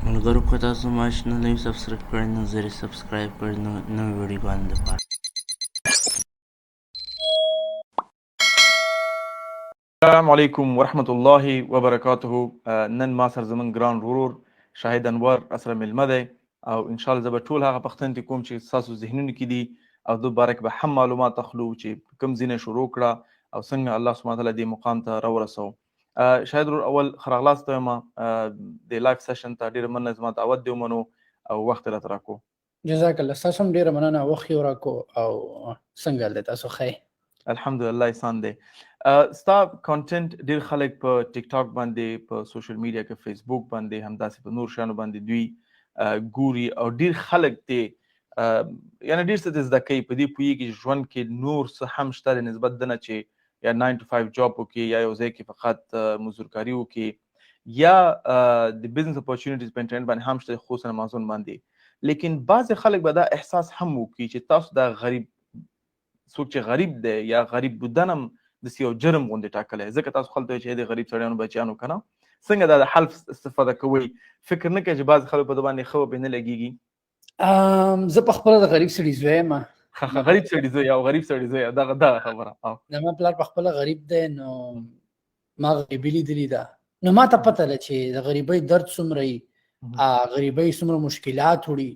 ملګرو که تاسو ما نه نوي سبسکرایب کړی نو زر یې سبسکرایب کړئ نوې ویډیوګانو دپاره. السلام علیکم ورحمت الله وبرکاته. نن ما سره زموږ ګران ورور شاهد انور سره میلمه دی او انشاءالله زه به ټول هغه پوښتنې دې کوم چې ستاسو ذهنونو کې دي او د باره کې به هم معلومات اخلو چې کوم ځای نه شروع کړه او څنګه الله سبحانه وتعالی دې مقام ته راورسوو. شاهد ورور اول ښه راغلاست وایم د لایف سیشن ته. ډېره مننه زما دعوت دې ومنو او وخت یې راته راکړو. جزاک الله، ستاسو هم ډېره مننه وخت یې راکړو او څنګه حال دی تاسو ښه؟ الحمدلله احسان دی. ستا کانټنټ ډېر خلک په ټیک ټاک باندې، په سوشل میډیا کې، فیسبوک باندې، همداسې په نور شیانو باندې دوی ګوري او ډېر خلک دې یعنې ډېر څه دې زده کوي، په دې پوهېږي چې ژوند کې نور څه هم شته د نسبت ده نه چې یا 9 to 5 جاب وکړي یا یو ځای کې فقط مزدورکاري وکړي یا د بزنس اپورچونیټیز په انټرنیټ باندې هم شته، خصوصا امازون باندې. لیکن بعضې خلک به دا احساس هم وکړي چې تاسو دا غریب څوک چې غریب دی یا غریب بودن هم داسې یو جرم غوندې ټاکلی، ځکه تاسو خلکو ته وایئ چې د غریب سړیانو بچیانو که نه څنګه دا د حلف استفاده کوئ؟ فکر نه کوئ چې بعضې خلکو په ده باندې ښه به نه لګېږي؟ زه په خپله د غریب سړي زوی یم. غریب سړي زوی او غریب سړي زوی دغه خبره. زما پلار په خپله غریب دی، نو ما غریبي لیدلې ده، نو ما ته پته ده چې د غریبۍ درد څومره وي، غریبۍ څومره مشکلات وړي.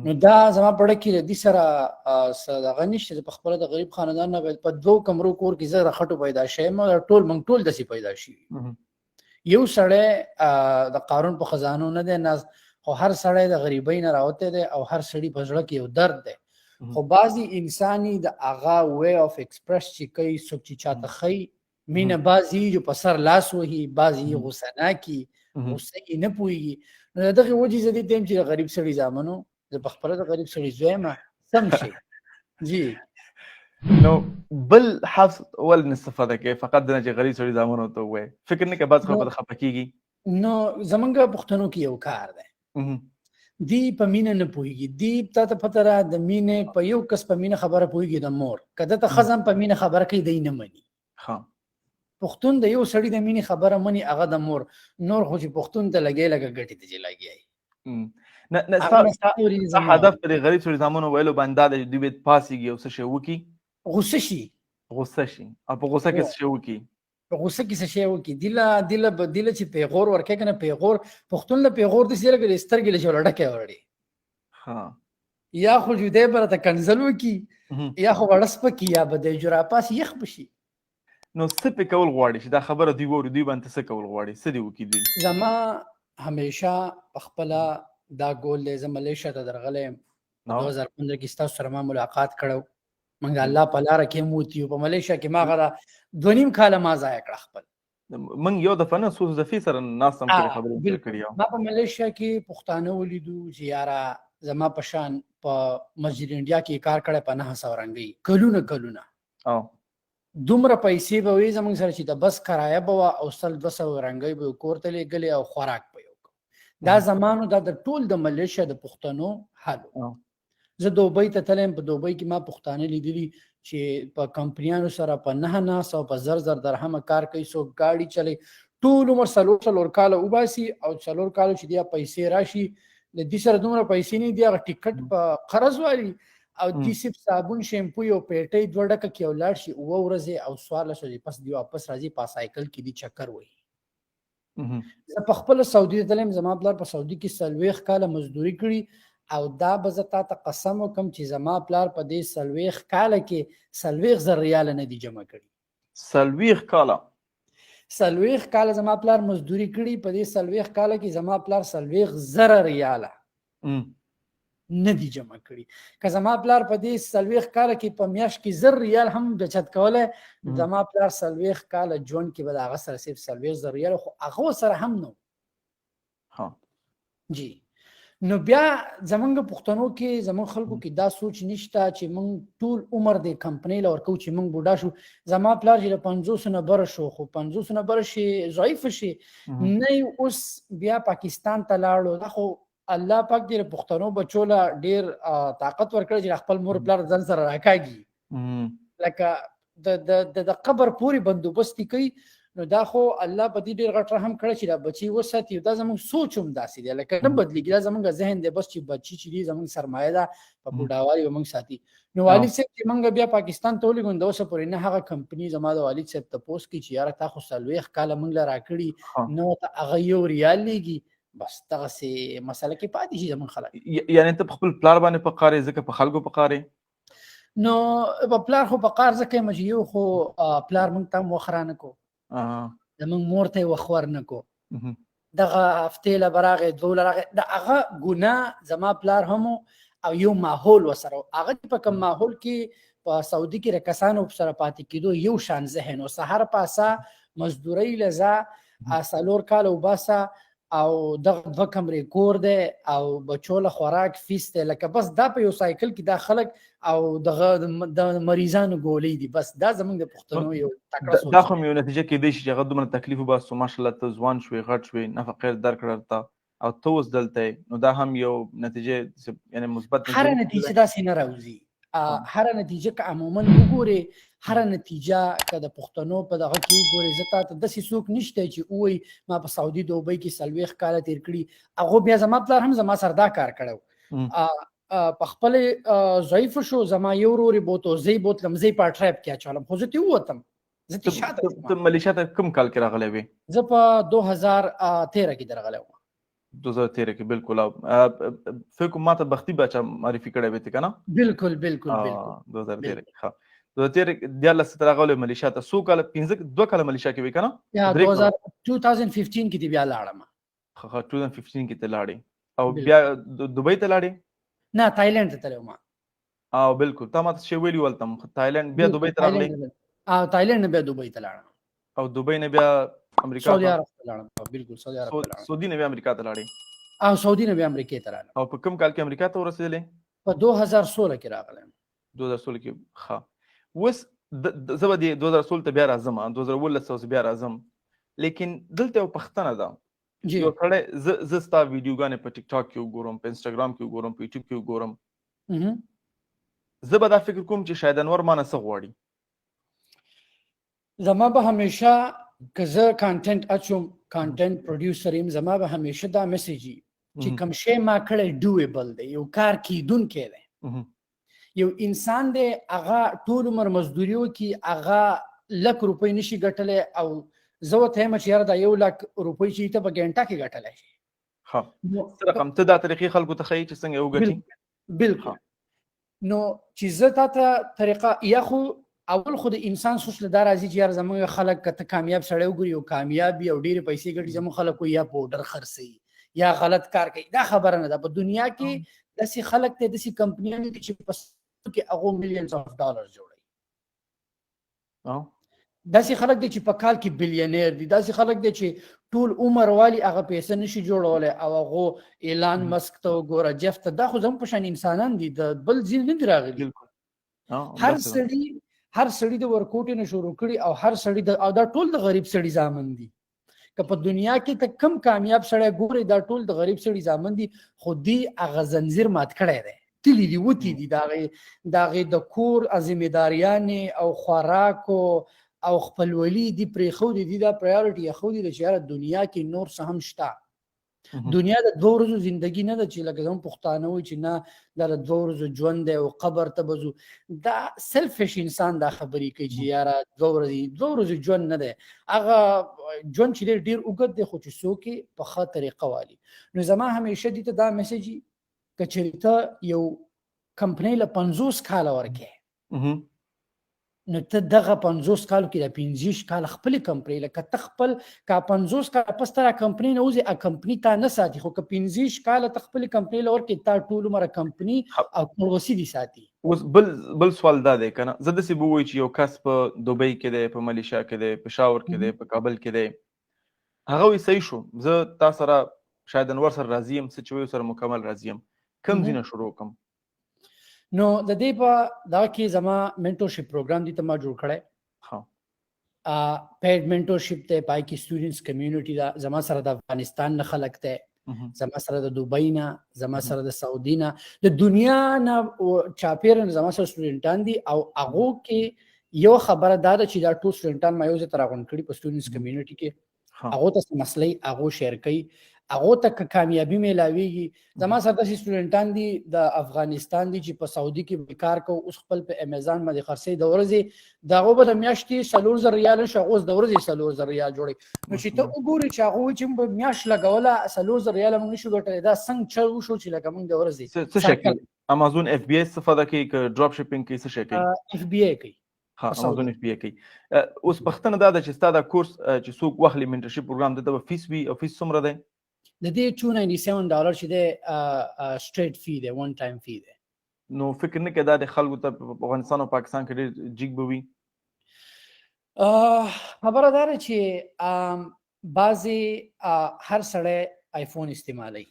نو دا زما په ډه کې له دې سره دغه نشته. زه په خپله د غریب خاندان نه په 2 کمرو کور کې زه د خټو پیدا شوی یم، موږ ټول داسې پیدا شوي. یو سړی د قارون په خزانو نه دی ناز، خو هر سړی د غریبۍ نه راوتی دی او هر سړي په زړه کې یو درد دی. خو بعضې انساني د هغه وی آف ایکسپرس چې کوي، څوک چې چاته ښیي مینه، بعضې جو په سر لاس وهي، بعضې غوسه ناکي، غوسه یې نه پوهېږي. نو د دغې وجې زه دې ته یم چې د غریب سړي زامنو، زه په خپله د غریب سړي زوی یم. سم شي جی. نو بل حفظ ولې نه استفاده کوي؟ فقط د نه چې غریب سړي زامنو ته ووایي. فکر نه کوي بعض خلک به خفه کېږي؟ نو زمونږ پښتنو کې یو کار دی، دی په مینه نه پوهېږي. دی تا ته پته را د مینې په یو کس په مینه خبره پوهېږي، د مور. که ده ته ښځه هم په مینه خبره کوي، دی نه مني. پښتون د یو سړي د مینې خبره مني، هغه د مور. نور خو چې پښتون ته لګی لکه ګټې ته چې لګی. نه ستا هدف د غریب سړي زامنو ویلو باندې دا دی چې دوی باید پاڅېږي او څه شی وکړي؟ غوسه شي. او په غوسه کې څه شی وکړي؟ په غوسه کې څه شی وکړي؟ دیله چې پیغور ورکوي که نه، پیغور پښتون له پیغور داسې دی لکه د سترګې له چې ډکې وړي. یا خو جدی به راته کنځل وکړي، یا خو وړه سپکي، یا به د جراپاس یخ بشي. نو څه پې کول غواړي چې دا خبره دوی واوري؟ دوی باندې څه کول غواړي؟ څه دې وکړي دوی؟ زما همیشه په خپله دا ګول دی. زه ملیشیا ته درغلی یم 2015 کې، ستاسو سره ما ملاقات کړی، موږ د الله په لاره کې هم وتي یو. په ملیشیا کې ما هغه 2.5 کاله ما ضایع کړه خپل. موږ یو دفعه نه څو دفعې سره ناست هم کړې، خبرې کړې. ما په ملیشیا کې پښتانه ولیدو چې یاره زما په شان په مسجد انډیا کې کار کړی په 900 رنګۍ کلونه. دومره پیسې به وي زموږ سره چې د بس کرایه به وه او 100-200 رنګۍ به کور ته لېږلې او خوراک به یې. دا زمانو دا د ټول د ملیشیا د پښتنو حال. زه دوبۍ ته تلم، په دوبۍ کې ما پښتانه لیدلي چې په کمپنیانو سره په 900 او په 1000 درهمه کار کوي، څوک ګاډي چلی، ټول عمر 4 کاله وباسي او 4 کاله چې دی پیسې راشي، د دې سره دومره پیسې نه دي، هغه ټیکټ په قرض والي او دې صرف صابون شیمپو یو پیټۍ 2 ډکه کې ولاړ شي 2 ورځې او 1400 ورځې پس دی واپس راځي، په سایکل کې دی چکر وهي. زه په خپله سعودي ته تلم، زما پلار په سعودي کې 40 کاله مزدوري کړي او دا به زه تا ته قسم وکړم چې زما پلار په دې 40 کاله کې 40,000 ریاله نه دي جمع کړي. 40 کاله زما پلار مزدوري کړي، په دې 40 کاله کې زما پلار 40,000 ریاله نه دي جمع کړي. که زما پلار په دې 40 کاله کې په میاشت کې 1,000 ریال هم بچت کولی، زما پلار 40 کاله ژوند کې به د هغه سره صرف 40,000 ریال، خو هغه سره هم نو جی. نو بیا زمونږ پښتنو کې، زمونږ خلکو کې دا سوچ نشته چې موږ ټول عمر د کمپنۍ له ورکوو چې موږ بوډا شو. زما پلار چې له 500 نه بره شو، خو 500 نه بره شي ضعیف شي نه، اوس بیا پاکستان ته لاړو. دا خو الله پاک دې پښتنو بچو له ډېر طاقت ورکړی چې خپل مور پلار ځان سره راکاږي، لکه د قبر پورې بندوبست کوي. نو دا خو الله په دې ډېر غټ رحم کړی چې دا بچي وساتي. دا زموږ سوچ هم داسې دی لکه نه بدلېږي. دا زموږ ذهن دی بس چې بچي چې دي زموږ سرمایه ده په بوډاوالي به موږ ساتي. نو والد صاحب چې موږ بیا پاکستان ته ولېږو نو د اوسه پورې نه هغه کمپني زما د والد صاحب تپوس کوي چې یاره تا خو 40 کاله موږ له راکړي نو ته هغه یو ریال لېږي. بس دغسې مسله کې پاتې شي زموږ خلک. یعنې ته په خپل پلار باندې په قار یې ځکه په خلکو په قار یې؟ نو په پلار خو په قار ځکه یم چې یو خو پلار موږ ته هم وخت رانه کو، زموږ مور ته یې وخت ورنه کو. دغه هفتې له به راغی دوه له راغی د هغه ګناه زما پلار هم او یو ماحول ورسره و. هغه چې په کوم ماحول کې په سعودي کې د کسانو سره پاتې کېدو یو شان ذهن و. سهار پاسه مزدورۍ له ځه 4 کاله وباسه او دغه 2 کمرې کور دی او بچو له خوراک فیس دی. لکه بس دا په یو سایکل کې دا خلک او دغه د مریضانو ګولۍ دي. بس دا زموږ د پښتنو یو تکړه سوچ. دا خو یو نتیجه کېدای شي چې هغه دومره تکلیف وباسو ماشاءالله ته ځوان شوې غټ شوې نفقه درکړه ته او ته اوس دلته نو دا هم یو نتیجه یعنی مثبت هر نتیجه داسې نه راوځي. هر نتیجه که عموما وګورې هر نتیجه که د پښتنو په دغه کې وګورې زه تا ته داسې څوک نشته چې ووایي ما په سعودي دوبۍ کې 40 کاله تېر کړي. هغه بیا زما پلار هم زما سره دا کار کړی په خپل ضعیف شو. زما یو ورور یې بوتو زه یې بوتلم زه یې په ټریپ کې اچولم خو زه ترې ووتم. زه ترې شاته ته ملیشیا ته کوم کال کې راغلی وې؟ زه په 2013 کې درغلی وم. 2013 کې بالکل. فکر کوم ما ته بختي بچا معرفي کړی وې ته که نه؟ بالکل بالکل 2013 کې. ښه 2013 ته راغلی ملیشیا ته. څو کاله 2 کاله ملیشیا کې وې که نه؟ یا 2015 کې بیا لاړم. ښه 2015 کې ته لاړې او بیا دوبۍ ته لاړې؟ نه تایلند ته تللی وم. او بالکل تا ماته شی ویلي ولته تایلند بیا دوبۍ ته راغلی؟ تایلند نه بیا دوبۍ ته لاړم او دوبۍ نه بیا امریکا سعودي عرب ته لاړم. بالکل سعودي عرب ته لاړم. سعودي نه بیا امریکا ته لاړې؟ او سعودي نه بیا امریکې ته راغلم. او په کوم کال کې امریکا ته ورسېدلې؟ په 2016 کې راغلم. 2016 کې. ښه اوس زه به د 2016 ته بیا راځم 2019 بیا راځم لیکن دلته یو پوښتنه ده. یو سړی زه ستا ویډیوګانې په ټیک ټاک کې وګورم په انسټاګرام کې وګورم په یوټیوب کې وګورم زه به دا فکر کوم چې شاید انور ما نه څه غواړي. زما به همیشه که زه کانټینټ اچوم کانټینټ پروډیوسر یم زما به همیشه دا میسیج وي چې کوم شی ما کړی ډویبل دی یو کار کیدونکی دی. یو انسان دی هغه ټول عمر مزدوري وکړي هغه لک روپۍ نشي ګټلی او زه ورته یم چې یاره دا 1 لک روپۍ چې ته په ګنټه کې ګټلی شي. ښه رقم ته دا طریقې خلکو ته ښیي چې څنګه وګټي. بالکل. نو چې زه تا ته طریقه یا خو اول خو د انسان سوچ له دا راځي چې یار زموږ خلک که ته کامیاب سړی وګوري او کامیاب وي او ډېرې پیسې ګټي زموږ خلک یا پوډر خرڅوي یا غلط کار کوي. دا خبره نه ده. په دنیا کې داسې خلک دی داسې کمپنیان دي چې په کې هغو ملیونز اف ډالر جوړوي. داسې خلک دی چې په کال کې بلیونیر دي. داسې خلک دی چې ټول عمر والي هغه پیسې نشي جوړولی او هغو ایلان مسک ته وګوره جف ته دا خو زموږ په شان انسانان دي د بل ځین نه دي راغلي. هر سړي د ورکوټې نه شروع کړي او هر سړي او دا ټول د غریب سړي زامن دي. که په دنیا کې ته کم کامیاب سړی ګورې دا ټول د غریب سړي زامن دي خو دوی هغه زنځیر مات کړی دی تلي دي وتي دي د هغې د کور ذمهداریانې او خوراکو او خپلولي دي پرېښودي دي دا پرایورټي ایښودي ده چې یاره دنیا کې نور څه هم شته. دنیا د 2 ورځو زندگی نه ده چې لکه زموږ پښتانه وایي چې نه دا د 2 ورځو ژوند دی او قبر ته به ځو. دا سلفش انسان دا خبرې کوي چې یاره 2 ورځې ژوند نه دی. هغه ژوند چې دی ډېر اوږد دی خو چې څوک یې په ښه طریقه والي. نو زما همیشه دي ته دا میسیج وي که چېرې ته یو کمپنۍ له 50 کاله ورکې نو ته دغه 50 کالو کې د 50 کال خپلې کمپنۍ لکه ته خپل که 50 کاله پس ته را کمپنۍ نه وځې کمپنۍ تا نه ساتي خو که 50 کاله ته خپلې کمپنۍ له ورکې تا ټول عمره کمپنۍ او کړوسي دي ساتي. اوس بل سوال دا دی که نه زه داسې به ووایي چې یو کس په دوبۍ کې دی په ملیشیا کې دی پېښور کې دی په کابل کې دی هغه وایي صحیح شو زه تا سره شاید انور سره راضي یم څه چې وایي سره مکمل راضي یم کوم ځای نه شروع کړم؟ نو د دې په دا کې زما منټورشپ پروګرام دي ته ما جوړ کړی پیډ منټورشپ دی پای کې سټوډنټس کمیونټي ده زما سره د افغانستان نه خلک دی زما سره د دوبۍ نه زما سره د سعودي نه د دنیا نه چاپېره زما سره سټوډنټان دي او هغو کې یو خبره دا ده چې دا ټول سټوډنټان ما یو ځای ته راغونډ کړي په سټوډنټس کمیونټي کې هغه ته مسلې هغه شیر کوي هغه ته کامیابی میلاویږي زما سره داسې سټوډنټان دي د افغانستان دي چې په سعودي کې کار کوي اوس خپل په امیزان باندې خرڅي د ورځې دغه به د میاشتې 4000 ریال شغوز د ورځې 4000 ریال جوړي نو چې ته وګورې چې هغه چې په میاشت لګوله 4000 ریال موږ نشو ګټلی دا څنګه چل شو چې لکه موږ د ورځې څه شکل امازون اف بي اس استفاده کوي ک ډراپ شپینګ کوي څه شکل اف بي اي کوي ها امازون اف بي اي کوي اوس پښتنه دا چې ستاسو کورس چې څوک واخلي منټرشپ پروګرام د فیس وی او فیس څومره دی د دې $297 چې د سټریټ فی دی ون ټایم فی دی نو فکر نه کړه د خلکو ته افغانستان او پاکستان کې ډېر جګ بوي خبره دا ده چې بعضی هر سړی آیفون استعمالوي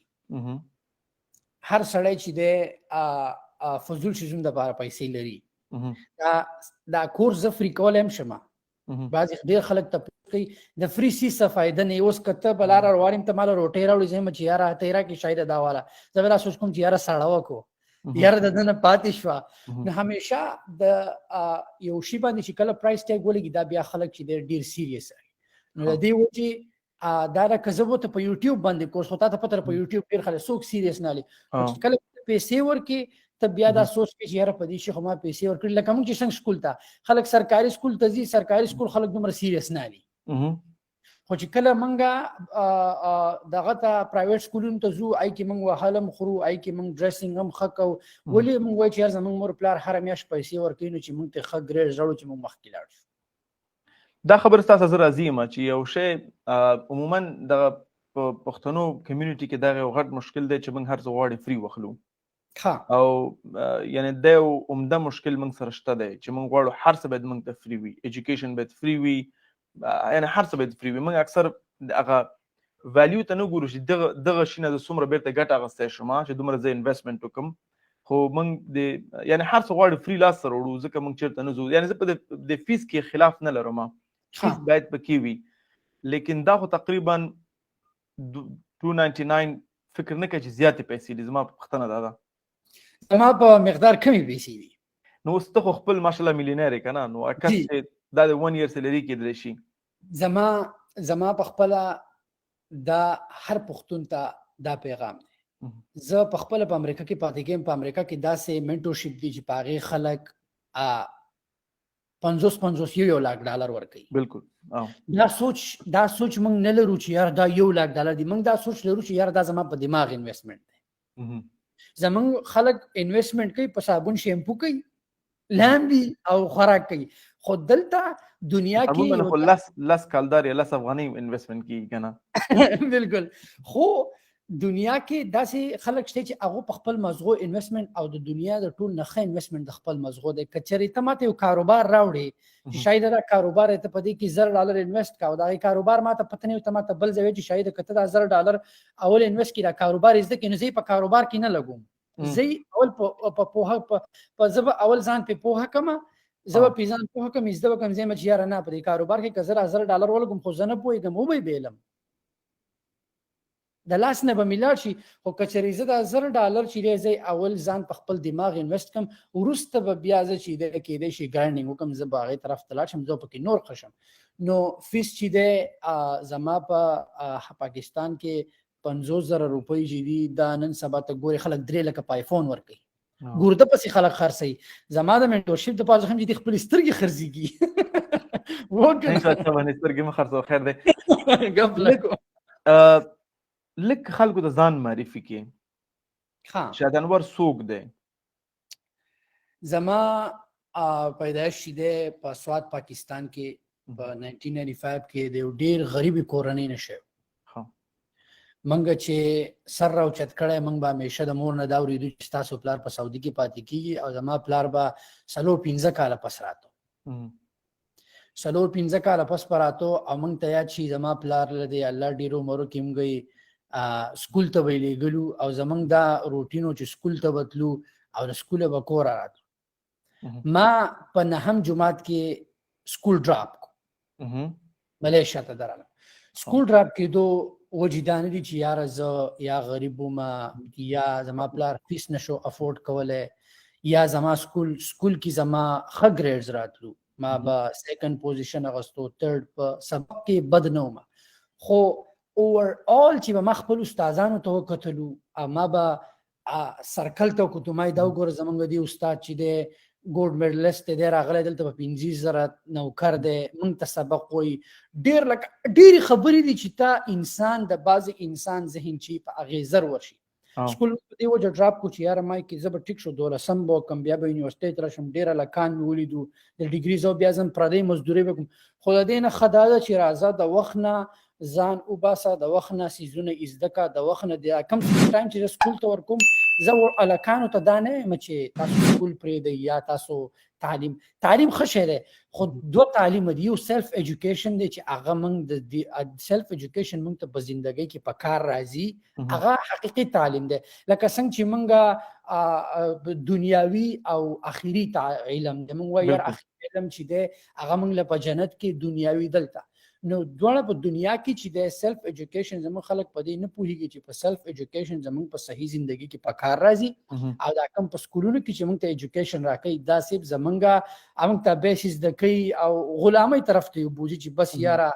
هر سړی چې د فضول شیزونو لپاره پیسې لري دا کورس زه فری کولی هم شم بعضی ډېر خلک ته کوي د فری سي څه فایده نه اوس کته بلار روانم ته مال روټي راوړي زم چې یاره تیرا کې شاید دا والا زه ولا سوچ کوم چې یاره ساړه وکړو یاره د دنه پاتې شو نو همیشه د یو شی باندې چې کله پرایس ټیګ ولګي دا بیا خلک چې ډېر سیریس نو د دې وجه دا د کزبو ته په یوټیوب باندې کورس هوتا ته پتر په یوټیوب ډېر خلک سوک سیریس نه لي کله پیسې ورکي ته بیا دا سوچ کې چې یاره په دې شي خو ما پیسې ورکړي لکه موږ چې څنګه سکول ته خلک سرکاري سکول ته ځي سرکاري سکول خلک دومره سیریس نه لي خو چې کله منګه دغه ته پرایویټ سکولونو ته ځو آی کې موږ وهلم خورو آی کې موږ ډریسینګ هم ښه کوو ولې موږ وایو چې یار زموږ مور پلار هره میاشت پیسې ورکوي نو چې موږ ته ښه ګریډ ژړو چې موږ مخکې لاړ شو دا خبره ستاسو زه راضي یم چې یو شی عموما د پښتنو کمیونټي کې دغه غټ مشکل دی چې موږ هر څه غواړو فری واخلو او یعنی دا یو عمده مشکل موږ سره شته دی چې موږ غواړو هر څه باید موږ ته فری وي ایجوکیشن باید فری وي یعنی هر څه باید فری وي موږ اکثر هغه ویلیو ته نه ګورو چې دغه شي نه د څومره بیرته ګټه اخیستی شم چې دومره زه انویسټمنټ وکړم خو موږ د یعنی هر څه غواړو فری لاس سره وړو ځکه موږ چېرته نه ځو یعنی زه په د فیس کې خلاف نه لرم فیس باید پکې وي لیکن دا خو تقریبا 299 فکر نه کوي چې زیاتې پیسې دي زما پوښتنه دا ده زما په مقدار کمی پیسې دي نو اوس ته خو خپل ماشاءالله میلیونر یې که نه نو اکس چې دا د 1 year سیلري کېدلی شي زما په خپله دا هر پښتون ته دا پیغام دی زه په خپله په امریکا کې پاتې کېم په امریکا کې داسې منټورشپ دي چې په هغې خلک 50 یو لاک ډالر ورکوي بالکل دا سوچ موږ نه لرو چې یار دا $1 لاک دي موږ دا سوچ لرو چې یار دا زما په دماغ انویسټمنټ دی زمونږ خلک انویسټمنټ کوي په صابون شیمپو کوي لامبي او خوراک کوي خو دلته دنیا کې خو لس کالدار یا 10 افغانۍ انویسټمنټ کیږي که نه بالکل خو دنیا کې داسې خلک شته چې هغه په خپل مزغو انویسټمنټ او د دنیا د ټول نه ښه انویسټمنټ د خپل مزغو دی که چېرې ته ماته یو کاروبار راوړې چې شاید دا کاروبار ته په دې کې $1,000 انویسټ کا او دا کاروبار ماته پته نه ته ماته بل ځای چې شاید که ته دا $1,000 اول انویسټ کړې دا کاروبار زده کې نو زه په کاروبار کې نه لګوم زه اول په پوهه په زه اول ځان په پوهه کما زه په ځان پوهه کم زده کوم زه مچ یار نه په دې کاروبار کې که $1,000 ولګم خو زه نه پوهېږم او به بیلم د لاس نه به میلاړ شي خو که چېرې زه دا $1,000 چې دی زه اول ځان په خپل دماغ انویسټ کړم وروسته به بیا زه چې دی کېدی شي ګرنډینګ وکړم زه به هغې طرف ته لاړ شم زه پکې نور ښه شم نو فیس چې دی زما په پاکستان کې 50,000 روپۍ چې دي دا نن سبا ته ګورې خلک 3 لکه په آیفون ورکوي ګورده پسې خلک خرڅوي زما د منټورشپ دپاره هم چې دي خپلې سترګې خرڅېږي سترګې مه خرڅوه خیر دی لږ خلکو ته ځان معرفي کړي شاید انور څوک دی زما پیدایش چې دی په سوات پاکستان کې په 1995 کې د یو ډېر غریبې کورنۍ نه شوی منګه چې سر راوچت کړی منګ به همیشه د مور نه دا اورېدو چې ستاسو پلار په سعودي کې پاتې کېږي او زما پلار به 4-5 کاله پس راتو 4-5 کاله پس به راتو او موږ ته یاد شي زما پلار له دې الله ډېرو عمرو کې موږ سکول ته به یې لېږلو او زموږ دا روټینو چې سکول ته به تلو او د سکوله به کوره راتلو ما په 9 جماعت کې سکول ډراپ کو ملیشیا ته درغلم سکول ډراپ کېدو وجې دا نه دي چې یاره زه یا غریب وم یا زما پلار فیس نشو افورډ کولی یا زما سکول کې زما ښه ګریډز راتلو ما به سیکنډ پوزیشن اغوستو، تھرد په سبق کې بد نه وم، خو اوور آل چې به ما خپل استادانو ته وکتلو، ما به سرکل ته وکتو، ما دا وګوره زمونږ دی استاد چې دی ګولډ میډلسټ دی راغلی دلته په 50,000 نوکر دی، موږ ته سبق وایي، ډېرې خبرې دي چې تا انسان د بعضې انسان ذهن چې په هغې زر ورشي. سکول په دې وجه ډراپ کړو چې یاره ما کې زه به ټیک شو 12 به وکړم، بیا به یونیورسټۍ ته راشم، ډېره لکان مې ولیدو د ډیګري زه بیا ځم پردۍ مزدورۍ به کوم. خو د دې نه ښه دا ده چې راځه د وخت نه ځان وباسه، د وخت نه څیزونه زده کړه، د وخت نه د کم ټایم چې زه سکول ته ورکوم زه هلکانو ته دا نه یم چې تاسو سکول پرېږدئ یا تاسو تعلیم ښه شی دی، خو دوه تعلیم دي، یو سیلف ایجوکیشن دی چې هغه موږ د سیلف ایجوکیشن موږ ته په زندګۍ کې په کار راځي، هغه حقیقي تعلیم دی. لکه څنګه چې موږ دنیاوي او اخري علم دی، موږ وایو یار اخري علم چې دی هغه موږ له په جنت کې دنیاوي دلته، نو دواړه په دنیا کې چې د سیلف ایجوکیشن زموږ خلک په دې نه پوهیږي چې په سیلف ایجوکیشن زموږ په صحیح زندگی کې په کار راځي، او دا کوم په سکولونو کې چې موږ ته ایجوکیشن راکوي دا صرف زمونږ ته بیسیس د کوي او غلامۍ طرف ته یو بوځي چې بس یاره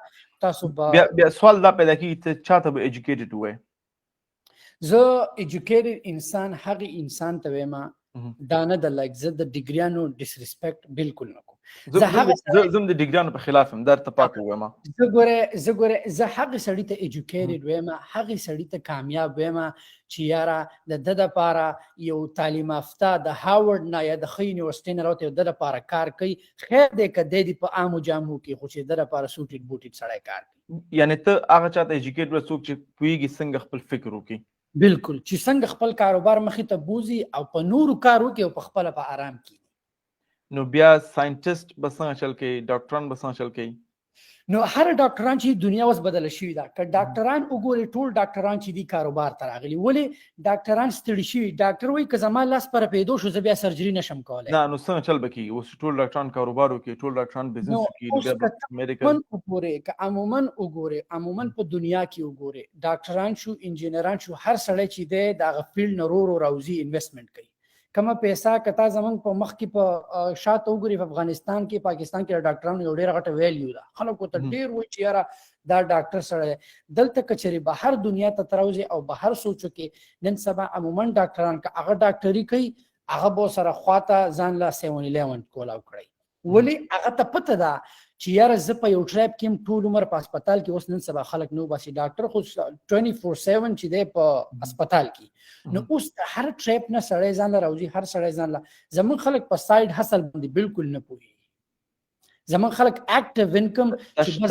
تاسو بیا سوال دا پیدا کېږي ته چاته به ایجوکیټډ وای؟ زه ایجوکیټډ انسان هغه انسان ته وایم دا نه د لایک زه د ډیګریانو ډیسریسپیکټ بالکل نه کوم، زه هم د ډیګریانو په خلاف هم درته پاک وایم، زه ګوره زه هغه سړي ته ایجوکیټډ وایم، هغه سړي ته کامیاب وایم چې یاره د ده دپاره یو تعلیم یافته د هاورډ نه یا د ښه یونیورسټۍ نه راوتی د دپاره کار کوي، خیر دی که دی په عامو جامو کې، خو چې د دپاره سوټډ بوټډ سړی کار کوي. یعنی ته هغه چاته ایجوکیټ وای څوک چې پوهېږي څنګه خپل فکر وکړي، بالکل چې څنګه خپل کاروبار مخې ته بوځي او په نورو کار وکړي او په خپله په آرام کې. نو بیا ساينټیسټ به څنګه چل کوي، ډاکټران به څنګه چل کوي؟ نو هر ډاکټران چې دنیا اوس بدله شوې ده، که ډاکټران وګوري ټول ډاکټران چې دي کاروبار ته راغلي، ولې ډاکټران ستړي شوي؟ ډاکټر وایي که زما لاس پر پیدو شو زه بیا سرجري نشم کولی. نه نو څنګه چل به کېږي؟ اوس ټول ډاکټران کاروبار وکړي، ټول ډاکټران بزنس وکړي، بیا میډیکل وګورې که عموما په دنیا کې وګورې ډاکټران شو انجینران شو، هر سړی چې دی د هغه فیلډ نه رو راوځي انویسټمنټ کوي، کمه پیسه کتا زمونږ په مخ کې په شاته وګوري په افغانستان کې پاکستان کې ډاکټرانو یو ډېره غټه ویلیو ده، خلکو ته ډېر وایي چې یاره دا ډاکټر سړی دلته که چېرې بهر دنیا ته تراوځي او بهر سوچو کې نن سبا عموما ډاکټران که هغه ډاکټري کوي هغه به سره خواته ځان لا 7-11 کولاو کړی، ولې هغه ته پته ده چې یاره زه په یو ټریپ کې ټول عمر په هسپتال کې، اوس نن سبا خلک نو باسي ډاکټر خو 24/7 چې دی په هسپتال کې، نو اوس هر ټریپ نه سړی ځان له راوځي، هر سړی ځان له زمونږ خلک په سایډ هسل باندې بالکل نه پوهېږي، زمونږ خلک اکټیو انکم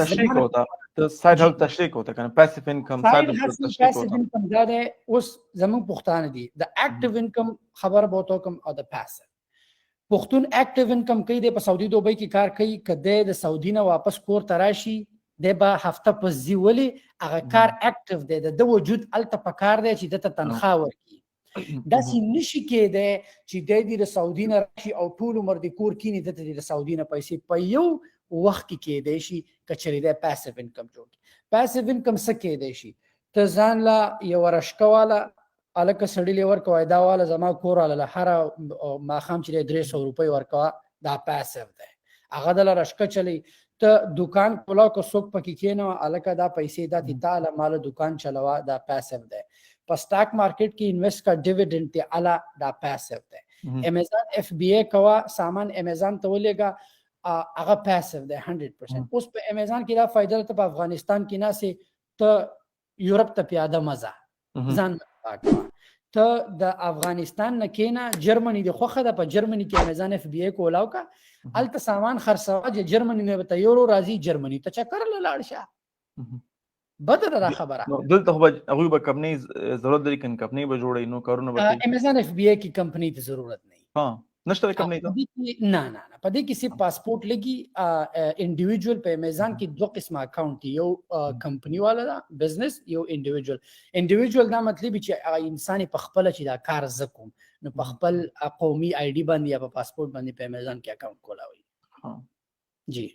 تشریح کوتا ته سایډ هل تشریح کوتا کنه پیسیو انکم پیسیو انکم دا دی. اوس زمونږ پښتانه دي د اکټیو انکم خبر به وته کوم او د پیسیو پښتون اکټیو انکم کوي، د په سعودي دوبۍ کې کار کوي، کده د سعودي نه واپس کور ته راشي د به هفته په زیولي هغه کار اکټیو دی، د وجود الته په کار دی چې د تنخواه ورکړي، داسې نشي کېدی چې د سعودي نه راشي او ټول عمر د کور کینی د سعودي نه پیسې په یو وخت کې کېدی شي که چېرې د پیسیو انکم جوړ کړي. پیسیو انکم څه کېدی شي؟ ته ځان له یو رشکه والا الکه سړی لی ورکوای دا والا زما کور والا هر ماښام چې 300 روپۍ ورکوه دا پیسیو دی، هغه دله رشکه چلی، ته دکان کولاو که څوک پکې کېنوه الکه دا پیسې دا دي تاله ماله دکان چلوه دا پیسیو دی، په سټاک مارکیټ کې انویسټ کا ډیویډنډ دی اله دا پیسیو دی، امیزان اف بی ای کوه سامان امیزان ته ولېږه هغه پیسیو دی 100%. اوس په امیزان کې دا فایده ته په افغانستان کې ناسې ته یورپ ته پیاده مزه ځان ته د افغانستان نه کېنه جرمني د خوښه ده، په جرمني کې امیزان اف بی ای کولاو کا الته سامان خرڅوه چې جرمني نه ته یورو راځي، جرمني ته چکر له لاړ شه، بده ده دا خبره. دلته خو هغوی به کمپنۍ ضرورت لري که کمپنۍ به جوړوي نو کارونه به کوي. امیزان اف بی ای کې کمپنۍ ته ضرورت نه نشته کمپنۍ ته، نه په دې کې صرف پاسپورت لګي. انډیویډوال په امیزان کې دوه قسمه اکاونټ دي، یو کمپنۍ والا ده بزنس، یو انډیویډوال دا مطلب چې انسان په خپل چې دا کار زکوم نو په خپل قومي آی ډي باندې یا په پاسپورت باندې په امیزان کې اکاونټ کولاوي. جی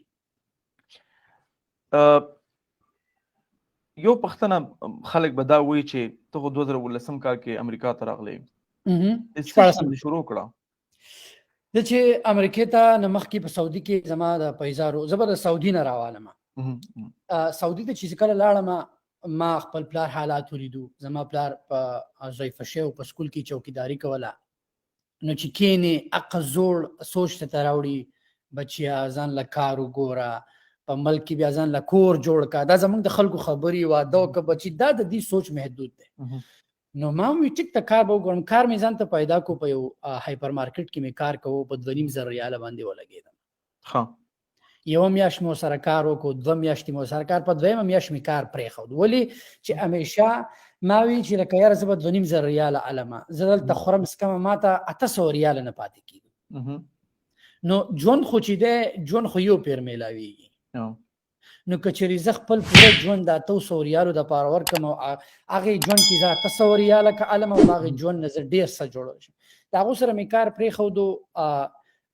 یو پښتنه خلک به دا وایي چې ته خو 2019 کال کې امریکا ته راغلی، شروع کړه د چې امریکا ته نه مخکې په سعودي کې زما د پیزارو زبر د سعودي نه راوالم سعودي ته چې کله لاړم ما خپل پلار حالات ولیدو زما پلار په ضعیفه شو په سکول کې چوکیداری کوله نو چې کینې اقا زوړ سوچ ته راوړي بچیا ځان له کار وګوره په ملک کې بیا ځان له کور جوړ کا دا زمونږ د خلکو خبرې واده وکړه بچي دا د دې سوچ محدود دی نو ما وی ټیک ته کار به وګورم کار مې ځان ته پیدا کو په یو هایپر مارکیټ کې مې کار کوو په 2.5 ریاله باندې ولګېدم یو میاشت مو سره کار وکړو 2 میاشتې مو سره کار په 2 میاشت مې کار پرېښود ولې چې همیشه ما وی چې لکه یار زه به 2.5 ریاله علمه زه دلته خورم سکمه ماته 800 ریاله نه پاتې کېږي نو ژوند خو چې دی ژوند خو یو پیر میلاویږي نو کچری زه خپل پوره ژوند د 800 ریالو د پاره ورکم او هغه ژوند کې زه 800 ریاله ک علم او هغه ژوند نظر ډیر څه جوړ شي دا غو سره مې کار پرې خو دو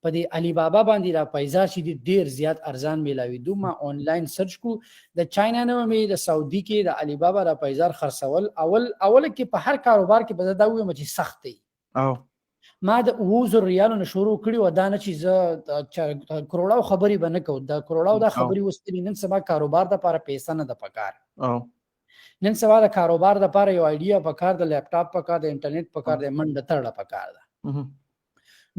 په دې علي بابا باندې را پیسې چې ډیر زیات ارزان میلاوي دو ما آنلاین سرچ کو د چاینا نه مې د سعودي کې د علي بابا را پیسې خرڅول اول کې په هر کاروبار کې به دا وي چې سخت دی ما د 2000 ریالو نه شروع کړی و دا نه چې زه کروڑاو خبري بنه کو د کروڑاو د خبري وستلی نن سبا کاروبار د لپاره پیسې نه د پکار نن سبا د کاروبار د لپاره یو ایډیا پکار د لیپټاپ پکار د انټرنیټ پکار د منډه تړه پکار ده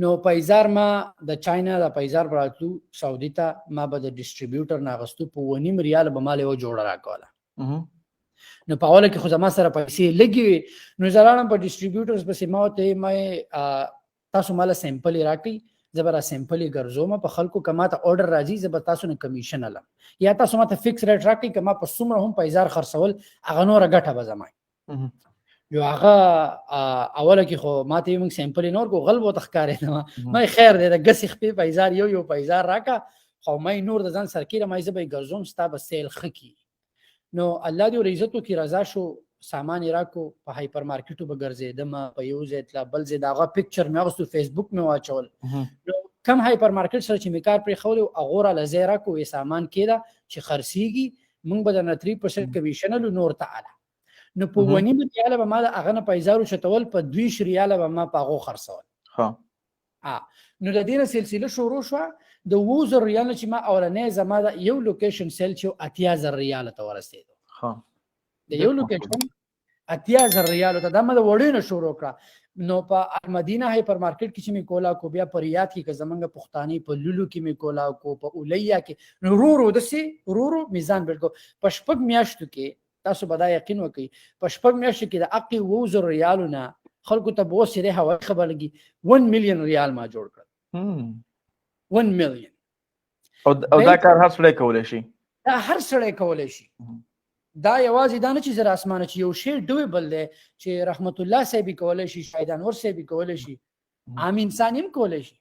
نو پیزار ما د چاینا د پیزار براتلو سعودي ته ما به د ډیسټریبیوټر ناغستو په 1.5 ریال به مال یو جوړ راکوله نو په اوله کې خو زما سره پیسې لګي نو زرانم په ډیسټریبیوټرز په سیمه ته مې تاسو مال سیمپل راکړي زبر سیمپل ګرځوم په خلکو کما ته order راځي زبر تاسو نه کمیشن علم یا تاسو ماته فکس ریټ راکړي کما په څومره هم پیزار خرڅول هغه نور غټه به زمای یو هغه اوله کې خو ماته موږ سیمپل نور کو غلبو تخکارې نه مې خیر دې د غسی خپې پیزار یو پیزار راکا خو مې نور د ځان سرکیره مې زبې ګرځوم ستا به سیل خکی نو الله دې عزت کی رضا شو سامان راکو په هایپر مارکیټو به ګرځیدم په یو ځای تل بل ځای داغه پکچر مې واغستو فیسبوک مې واچول نو کم هایپر مارکیټ سره چې مې کار پرې خول او غوړه لزه راکو یې سامان کېدا چې خرسيږي مونږ به د 3% کمیشن له نور تعالی نو په ونی په ریاله به ما د اغه نه پیزارو شتول په 2 ریاله به ما پاغو خرڅول نو د دې سلسله شروع شو د 2000 ریال چې ما اورنه زما د یو لوکیشن سیل چې 8000 ریال ته ورسېدو د یو لوکیشن 8000 ریال ته د مده وړینه شروع کړه نو په مدینه هایپر مارکیټ کې چې مې کولا کو بیا په ریاض کې زمنګ پښتاني په لولو کې مې کولا کو په اولیا کې نو رورو میزان بلکو په شپږ میاشتو کې تاسو به دا یقین وکړئ په شپږ میاشتو کې د اقي 2000 ریالونه خلکو ته به وسره هوا خبر لګي 1 میلیون ریال ما جوړ کړ 1 میلیون او دا کار هر څړې کولای شي دا هر څړې کولای شي دا یوازې دا نه چې زر اسمانه چې یو شی ډویبل دی چې رحمت الله صاحب کولای شي شاهد انور صاحب کولای شي عام انسان هم کولای شي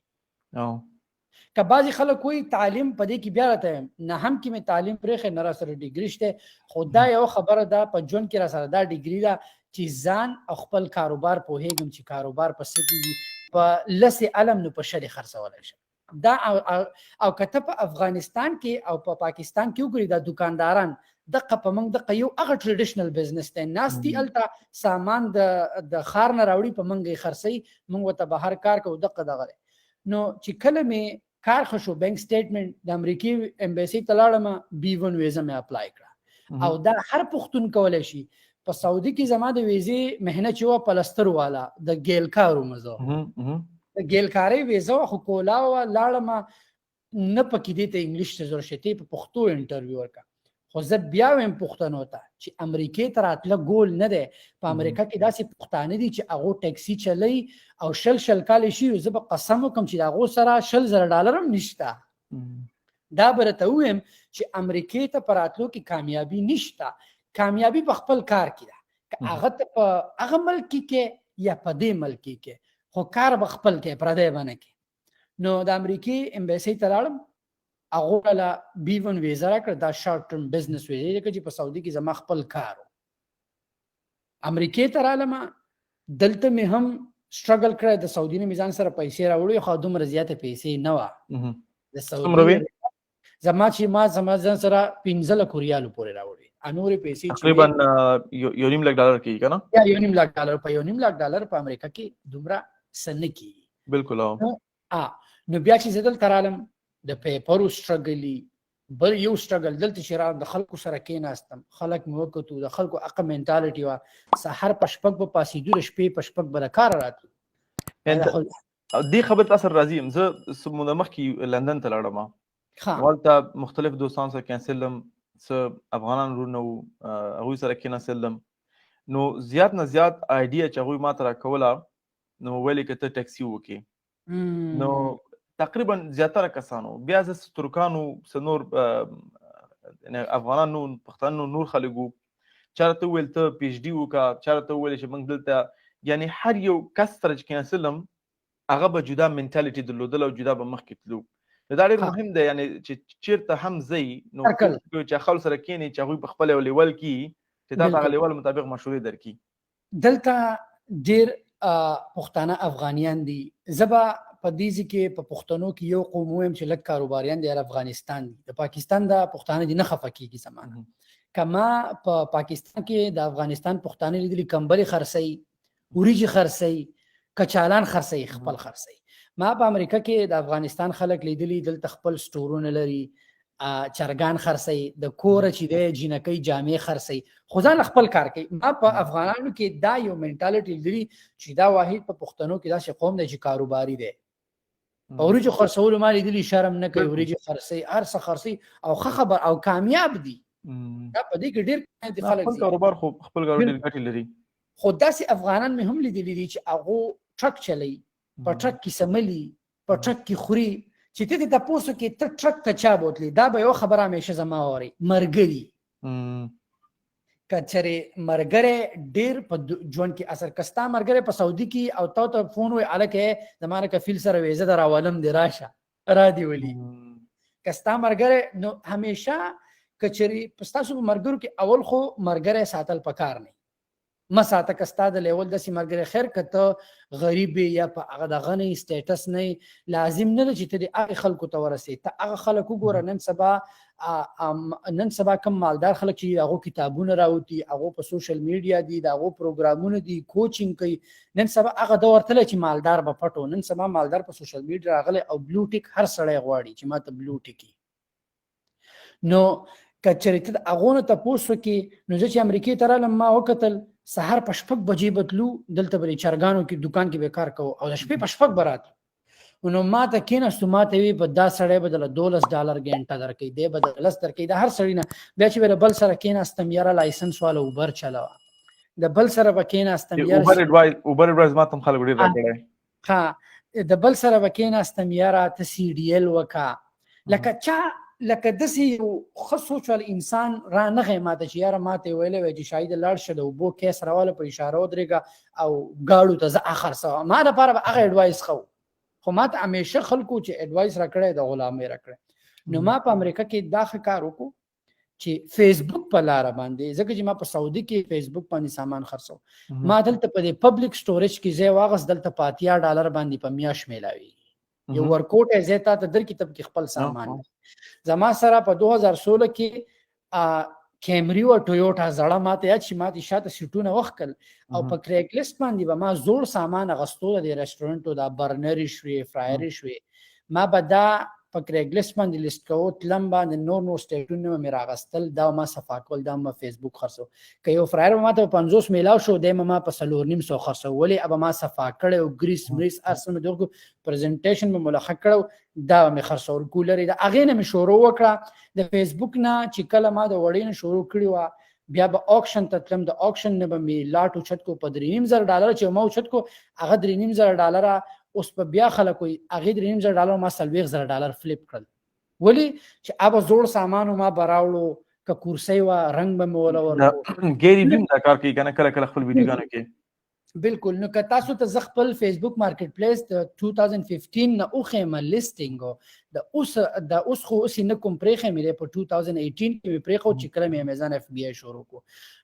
که بعضی خلک کوئی تعلیم پدې کې بیا راته نه هم کې مې تعلیم پرې نه را سره ډیګری شته خدای یو خبره ده په جون کې را سره دا ډیګری ده چې ځان خپل کاروبار په هیګم چې کاروبار په سګي په لسه علم نو په شری خرڅول شي دا او کته په افغانستان کې او په پاکستان کې وګړي د دکانداران دغه په موږ د یو هغه ټریډیشنل بزنس ته ناستي الته سامان د خار نه راوړي په موږ خرڅي موږ ته بهر کار کوو دغه نو چې کله مې کار خشو بانک سټیټمنټ د امریکای امبیسي تلاړم B1 ویزا مې اپلای کړ او دا هر پښتون کولای شي په سعودي کې زما د ویزې مهنه چې و پلستر والا د ګیل کارو مزه د ګیل کاری ویزا خو کولا و لاړم نه پکې دي ته انګلیش ته ضرورت شته په پښتو انټرویو ورکا خو زه بیا ویم پښتنو ته چې امریکای ته راتله ګول نه دی په امریکا کې داسې پښتانه دي چې هغه ټیکسي چلی او شل کال شي زه به قسم وکم چې هغه سره $1,000 هم نشته دا برته ویم چې امریکای ته پراتلو کې کامیابی نشته کامیابی په خپل کار کې ده هغه ته په هغه ملک کې یا په دې ملک کې خو کار به خپل کې پردې باندې کې نو د امریکای امبیسي ته لاړم هغه لا B1 ویزا راکړه دا شارټ ټرم بزنس ویزا چې په سعودي کې زما خپل کارو امریکای ته رالم دلته مې هم سټرګل کړی د سعودي نه میزان سره پیسې راوړي خو دومره زیاته پیسې نه و د سعودي زما چې ما ځان سره 15 کوریالو پورې راوړي انوري پیسې تقریبا $1.5 لک کیږي کنه یا $1.5 په $1.5 په امریکا کې دومره سن کی بالکل نو بیا چې زه دلته رالم د پیپرو سټرګلي بل یو سټرګل دلته چې را د خلکو سره کېناستم خلک مې وکتو د خلکو هغه منټالټي وه سحر په شپږ به پاسېدو د شپې په شپږ به د کاره راتلو دې خبرې ته اثر راځي یم زه مخکې لندن ته لاړم هلته مختلف دوستان سره کینسلم څه افغانان ورونه وو هغوی سره کېناستلم نو زیات نه زیات آیډیا چې هغوی ما ته راکوله نو ویلې که ته ټیکسي وکړې نو تقریبا زیاتره کسانو بیا زه ترکانو څه نور افغانانو پښتانو نور خلک وو چا راته وویل ته پی ایچ ډي وکړه چا راته وویل چې موږ دلته یعنی هر یو کس سره چې کینسلم هغه به جدا منټالیټي درلودله او جدا به مخکې تلو نو دا ډېر مهم دی یعنی چې چېرته هم ځئ نو چې خلکو سره کښېنئ چې هغوی په خپل یو لیول کښي چې تا ته هغه لیول مطابق مشورې درکړي دلته ډېر پښتانه افغانیان دي زه به په دې ځای کې په پښتنو کې یو قوم ویم چې لږ کاروباریان دي افغانستان دي د پاکستان د پښتانه دي نه خفه کېږي زمانه که ما په پاکستان کې د افغانستان پښتانه لیدلي کمبلې خرڅوي وریجې خرڅوي کچالان خرڅوي خپل خرڅوي ما په امریکا کې د افغانستان خلک لیدلي دلته خپل سټورونه لري چرګان خرڅوي د کوره چې دی جینکۍ جامې خرڅوي خو ځان خپل کار کوي ما په افغانانو کې دا یو منټالټي لیدلي چې دا واحد په پښتنو کې داسې قوم دی چې کاروباري دی په وریجو خرڅولو ما لیدلي شرم نه کوي وریجې خرڅوي هر څه خرڅوي او ښه خبر او کامیاب دي دا په دې کې ډېر دي خلک خپل کاروبار خو خپل کاروبار ډېر ګټې لري خو داسې افغانان مې هم لیدلي دي چې هغو ټرک چلوي په ټرک کې سملي په ټرک کې خوري چې ته د تاسو کې ته ټرک ته چا بوتلی دا به یو خبره همیشه زما اوري مرګري کچره مرګره ډیر په ژوند کې اثر کستا مرګره په سعودي کې او تا ته فون وی الکه زمانه کفیل سره ویزه در اولم دی راشه را دی ولی کستا مرګره نو همیشه کچري پستاسو مرګرو کې اول خو مرګره ساتل پکار نه مساته کستا د لیول د سیمرګره خیر کته غریب یا په هغه د غنی سټیټس نه لازم نه چې ته د هغه خلکو ته ورسې ته هغه خلکو ګوره نن سبا کم مالدار خلک چې هغه کتابونه راوتی هغه په سوشل میډیا دي دا هغه پروګرامونه دي کوچینګ کوي نن سبا هغه د ورتل چې مالدار به پټو نن سبا مالدار په سوشل میډیا راغله او بلو ټیک هر سړی غواړي چې ماته بلو ټیکی نو کچریته هغه ته پوسو کې نو چې امریکای ته رالم ما وکتل سحر په شپږ بجې بتلو دلته بلې چرګانو کې دکان کې به کار کوو او د شپې په شپږ برات نو ما ته کېناستو ما ته وی په دا سړی به د $12 غنټه درکوي دی به د لس درکوي د هر سړي نه بیا چې به بل سره کېناستم یاره لایسنس والا اوبر چلاوه د بل سره به کېناستم یاره اوبر ایډوایز ما ته خلک ډېر راکړی ها د بل سره به کېناستم یاره ته سی ډي ایل وکړه لکه چا لکه داسې یو ښه سوچ والا انسان را نغی ماته چې یاره ما ته ویلی وی چې شاید لاړ شه د اوبو کیس راواله په اشاره ودرېږه او ګاړو ته زه اخر سوه ما دپاره به هغه اډوایس ښه خو ما ته همیشه خلکو چې اډوایس راکړی د غلامۍ راکړی نو ما په امریکا کې دا ښه کار وکړو چې فیسبوک په لاره باندې ځکه چې ما په سعودي کې فیسبوک باندې سامان خرڅو ما دلته په دې پبلک سټوریج کې ځای واغست دلته په $80 باندې په میاشت میلاوي یو ورکوټ یې زیاته ته در کتاب کې خپل سامان زما سره په 2016 کې کیمری او ټویوټا زړه ماته یا چې ماته شاته سیټونه وخکل او په کریګ لیست باندې به ما زوړ سامان غستو د ریسټورانټو د برنر شوي فرایر شوي ما به دا په کریګ لیست باندې لیست کوو تلم باندې نور سټیټونه مې راغستل دا ما صفا کول دا ما فیسبوک خرڅو که یو فرایر ما ته 50 میلاو شو د ما په 4.5 خرڅو ولی اب ما صفا کړو ګریس مریس ارسم دغه پریزنټیشن مې ملخص کړو دا مې خرڅول کولري دا اغه نه مې شروع وکړه د فیسبوک نه چې کله ما د وړین شروع کړی و بیا به آکشن ته تلم د آکشن نه به مې لاټو چت کو په $3,500 چې ما چت کو هغه $3,500 اوس په بیا خلکو هغه $3,500 ما $40,000 فلیپ کړل ولی چې اب زوړ سامانو ما براوړو ک کورسي وا رنگ به مولا ورکو ګيري بیم دا کار کوي کنه کله کله خپل ویډیوګانو کې بالکل نو که تاسو ته خپل فیسبوک مارکیټ پلیس د 2015 نه اوخه م لیستینګ د اوس خو اوس نه کوم پرېخه مې په 2018 کې پرېخو چې کله مې امیزان اف بی آی شروع کو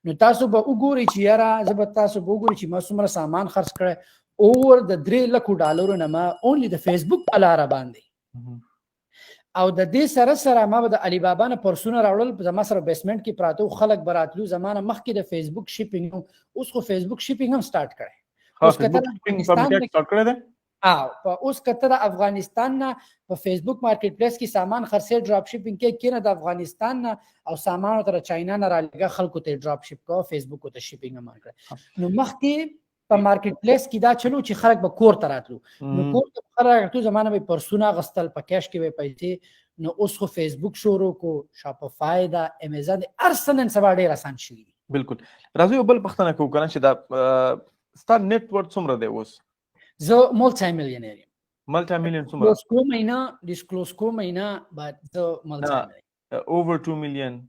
نو تاسو به وګورئ چې یاره زه به تاسو به وګورئ چې ما څومره سامان خرڅ کړی اوور د $300,000 نه ما اونلی د فیسبوک په لاره باندې او د دې سره سره ما به د علی بابا نه پرسونه راوړل په زما سره بیسمنت کې پراته خلک براتلو زمانه مخکې د فیسبوک شیپینګ اوس خو فیسبوک شیپینګ هم سٹارټ کړی اوس کته شیپینګ په امریکا کې سٹارټ کړی دی په اوس کته د افغانستان نه په فیسبوک مارکیټ پلیس کې سامان خرڅې ډراپ شیپینګ کې کینه د افغانستان نه او سامان تر چاینا نه رالګه خلکو ته ډراپ شیپ کو فیسبوک ته شیپینګ مارکیټ نو مخکې په مارکیټ پلیس کې دا چلو چې خلک به کور ته راتلو نو کور ته خلک راتلو زمانه به پرسونه غستل په کیش کې به پیسې نو اوس خو فیسبوک شروع کو شاپفای دا امیزان ارسنن سبا ډیر آسان شي بالکل راځي بل پښتنه کو کنه چې دا ستار نیټ ورت څومره دی اوس زه ملټي میلیونر ملټي میلیون څومره ډیسکلوز کوم نه بٹ زه ملټي over 2 million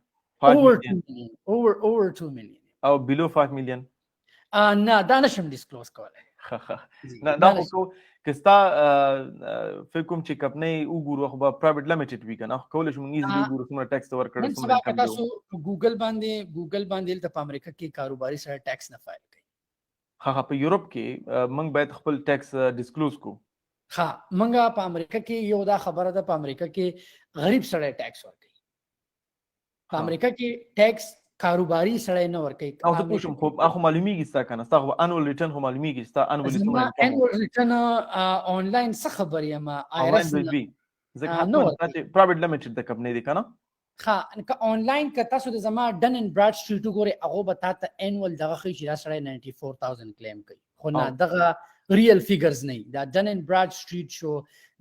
over 2 million او below 5 million نه دا نشم ډیسکلوز کولای نه دا خو کستا فکر چې کپنې وګورو خو به پرایویټ لیمیټډ وی کنه کولای شو موږ ایزلی وګورو څومره ټیکس ورکړل څومره کم تاسو ګوګل باندې ته په امریکا کې کاروباري سره ټیکس نه فایل کوي ها په یورپ کې موږ باید خپل ټیکس ډیسکلوز کو موږ په امریکا کې یو دا خبره ده په امریکا کې غریب سره ټیکس ورکوي په امریکا کې ټیکس کاروباري سره نه ورکوي او ته پوښتم خو اخو معلومیږي ستا کنه ستا خو انوال ریټرن خو معلومیږي ستا انوال ریټرن آنلاین څه خبرې ما آیرس ځکه نو پرایویټ لیمیټډ د کمپنی دی کنه که آنلاین که تاسو د زما ډن ان براډ سټریټ وګورئ هغه به تاسو انوال دغه خي چې سره 94000 کلیم کوي خو نه دغه ریل فیګرز نه دا ډن ان براډ سټریټ شو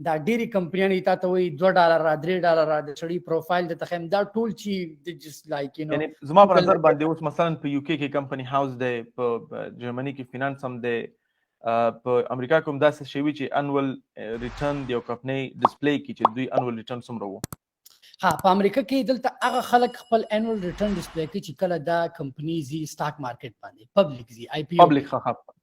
دا ډيري کمپنیانې تاسو وي $2 را $3 را د سړي پروفایل د تخم دا ټول چې جست لایک یو نو یعنی زما په نظر باندې اوس مثلا په یو کې کمپنی هاوس دی په جرمني کې فینانس هم دی په امریکا کوم داسې شی وی چې انوال ریټرن دی او کمپنی ډسپلی کې چې دوی انوال ریټرن څومره وو په امریکا کې دلته هغه خلک خپل انوال ریټرن ډسپلی کوي چې کله دا کمپنیز سٹاک مارکیټ باندې پبلک زی آی پی او پبلک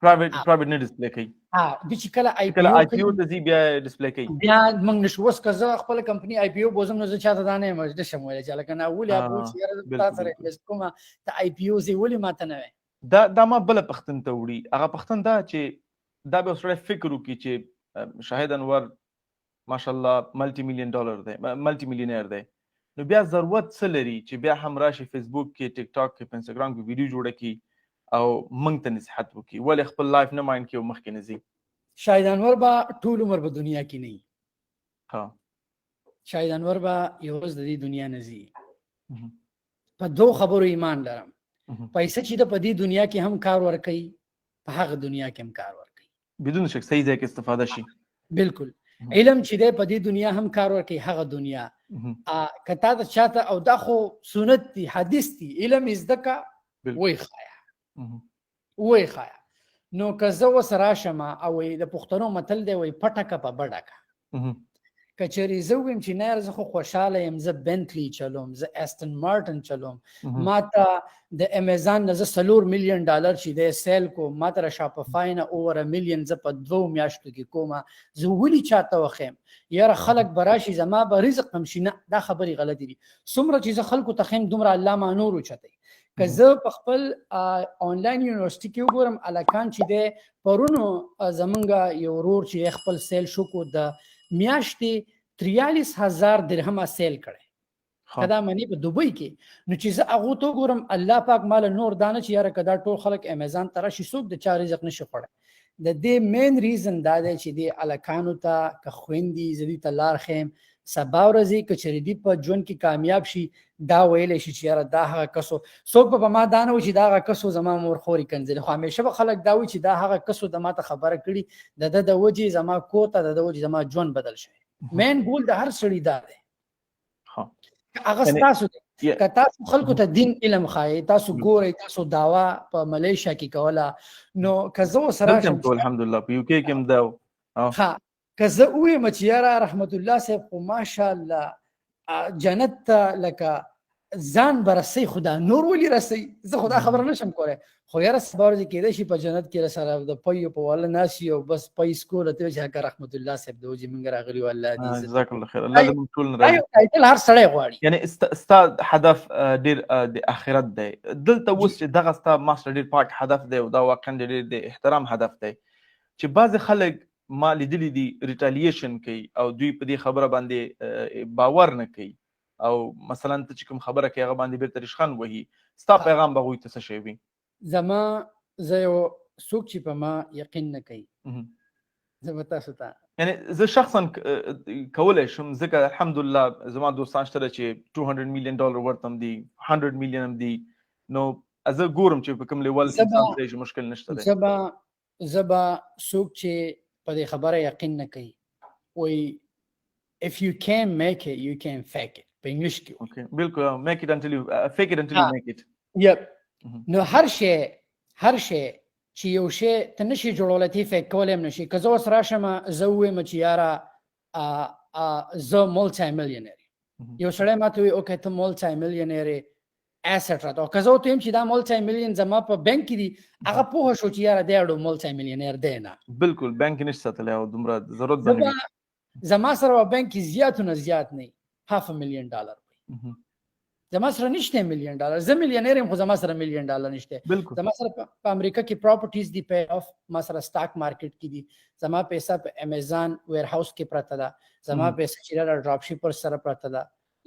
پرایویټ نه ډسپلی کوي د چې کله آی پی او د زی بیا ډسپلی کوي بیا موږ نشو وس کزه خپل کمپنی آی پی او بوزم نو چاته دانه مجد شمول چې لکه نه ولې ابو چې تاسو سره انویسټ کومه ته آی پی او زی ولې ماته نه دا ما بل پختن ته وړي هغه پختن دا چې دا به سره فکر وکړي چې شاهد انور ماشاءالله ملټي میلیون ډالر دی ملټي میلیونر دی نو بیا ضرورت څه لري چې بیا هم راشي فیسبوک کې ټیک ټاک کې په انستګرام کې ویډیو جوړه کی او موږ ته نصيحت وکي ولې خپل لایف نه ماین کې مخکې نه زی شاهد انور با ټول عمر په دنیا کې نه ها شاهد انور با یو ورځ د دې دنیا نه زی په دوه خبرو ایمان لرم پیسې چې د په دې دنیا کې هم کار ور کوي په هغه دنیا کې هم کار ور کوي بدون شک صحیح ځای کې استفاده شي بالکل علم چې د په دې دنیا هم کار ور کوي هغه دنیا کته د چاته او دا خو سنت دي حدیث دي علم زدکا وای خایا نو که زه وسره شمه او د پښتنو متل دی وای پټکه په بډکه کچری زه ویم چې نه زه خو خوشاله یم زه بنتلی چلوم زه استن مارټن چلوم ماته د امیزان نه زه $4 میلیون چې د سیل کو ماته شاپفای نه اوور $1 میلیون زه په 2 میاشتو کې کومه زه ولي چاته وخم یاره خلک براشي زما به رزق هم شي نه دا خبري غلطی دي څومره چې زه خلکو تخم دومره الله ما نور چته که زه په خپل آنلاین یونیورسيټي کې وګورم الکان چې د پرونو زمونږ یو ورور چې خپل سیل شو کو د میاشتې 43000 درهم سیل کړي کدا منی په دوبۍ کې نو چې زه هغه ته ګورم الله پاک مال نور دانه چې یاره کدا ټول خلک امیزان تر شي سوق د 4 رزق نشي خړه د دې مین ریزن دا دی چې د الکانو ته که خويندي زدي تلار خیم سبا ورځي کچری دی په ژوند کې کامیاب شي دا ویل شي چې یاره دا هغه کسو څوک په ما دانه و چې دا هغه کسو زما مور خوري کنځل خو همیشه خلک دا وي چې دا هغه کسو د ماته خبره کړي د وجې زما کوته د وجې زما ژوند بدل شي مین ګول د هر سړي دا دی هغه تاسو که تاسو خلکو ته دین علم خای تاسو ګورئ تاسو داوا په ملیشیا کې کوله نو کزو سره الحمدلله په یو کې کوم دا ها کزه وې مچیارا رحمت الله صاحب خو ماشاءالله جنت لکه ځان برسي خدا نور ولي رسي زه خدا خبر نشم کوله خو یاره صبر دې کېده شي په جنت کې سره د پيو په ول ناسي او بس پي سکول ته چې رحمت الله صاحب دوجي منګ راغلي والله دې جزاك الله خير الله دې ټول نه راځي ټایټل هر سړی غواړي یعنی استاد هدف ډیر د اخرت دی دلته اوس چې دغه ستا ماستر ډیر پاک هدف دی او دا واقعا ډیر د احترام هدف دی چې بعض خلک ما لیدلی دي ریټالیشن کوي او دوی په دې خبره باندې باور نه کوي او مثلا ته چې کوم خبره کوي هغه باندې بیرته رشخان وهي ستا پیغام به غوي ته څه شي زما زه یو څوک چې په ما یقین نه کوي زه به تاسو ته یعنی زه شخصا کولای شم ځکه الحمدلله زما دوستان شته چې $200 million ورته دي 100 million هم دي نو زه ګورم چې په کوم لیول انسان ته مشکل نشته دی. زبا څوک چې په دې خبره یقین نه کوي وای if you can make it you can fake it په انګلیش کې. اوکې بالکل make it until you fake it until you make it. یپ نو هر شی چې یو شی ته نشي جوړولای تی فیک کولای هم نشي. که زه اوس راشم زه ووایم چې یاره زه مولټی میلیونر یو سړی ماته وایي اوکې ته مولټی میلیونر asset راته او که زه ورته وایم چې دا مولټی میلیون زما په بانک کې دي هغه پوه شو چې یاره دی اړو مولټی میلیونر دی نه بالکل بانک نشته ساتلی او دومره ضرورت باندې زما سره په بانک کې زیاتونه زیات نه $500,000 زما سره نشته $1,000,000 زه میلیونر یم خو زما سره $1,000,000 نشته. زما سره په امریکا کې پراپرټیز دی پی اف ما سره سٹاک مارکیټ کې دي زما پیسې په امیزان ویر هاوس کې پراته ده زما پیسې چې را ډراپ شیپر سره پراته ده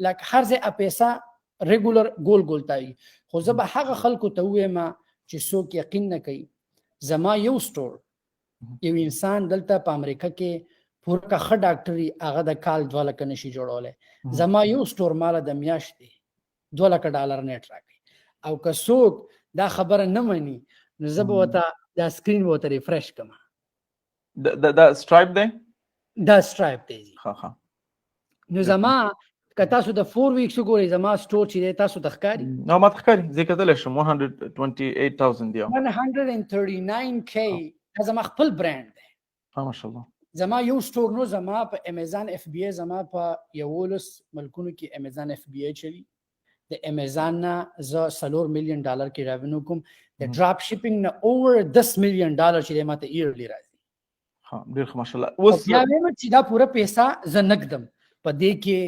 لکه هر ځای پیسې ریګولر ګول تای خو زه به هغه خلکو ته وایم چې څوک یقین نه کوي زما یو سٹور یو انسان دلته په امریکا کې پوره کا خ ډاکټري هغه د کال 2 لک نشي جوړولای زما یو سٹور مال د میاشتې $2 نیټ راکړي او که څوک دا خبره نه مني نو زه به ورته دا سکرین به ورته ریفریش کړم. دا سټرایپ دی دا سټرایپ دی ها نو زما که تاسو د 4 ویکس وګورئ زما سټور چې دی تاسو ته ښکاري نو ما ته ښکاري زه کتلی شم 128,000 دی 139K دا زما خپل برانډ دی ماشاءالله. زما یو سٹور نو زما په امیزان اف بی ای زما په 11 ملکونو کې امیزان اف بی ای چلی د امیزان نه زه $4 million کې ریونیو کوم د ډراپ شیپینګ نه اوور $10 million چې ماته ایرلی راځي. ها ډیر ماشاءالله. اوس بیا وایم چې دا پوره پیسې زه نقدم په دې کې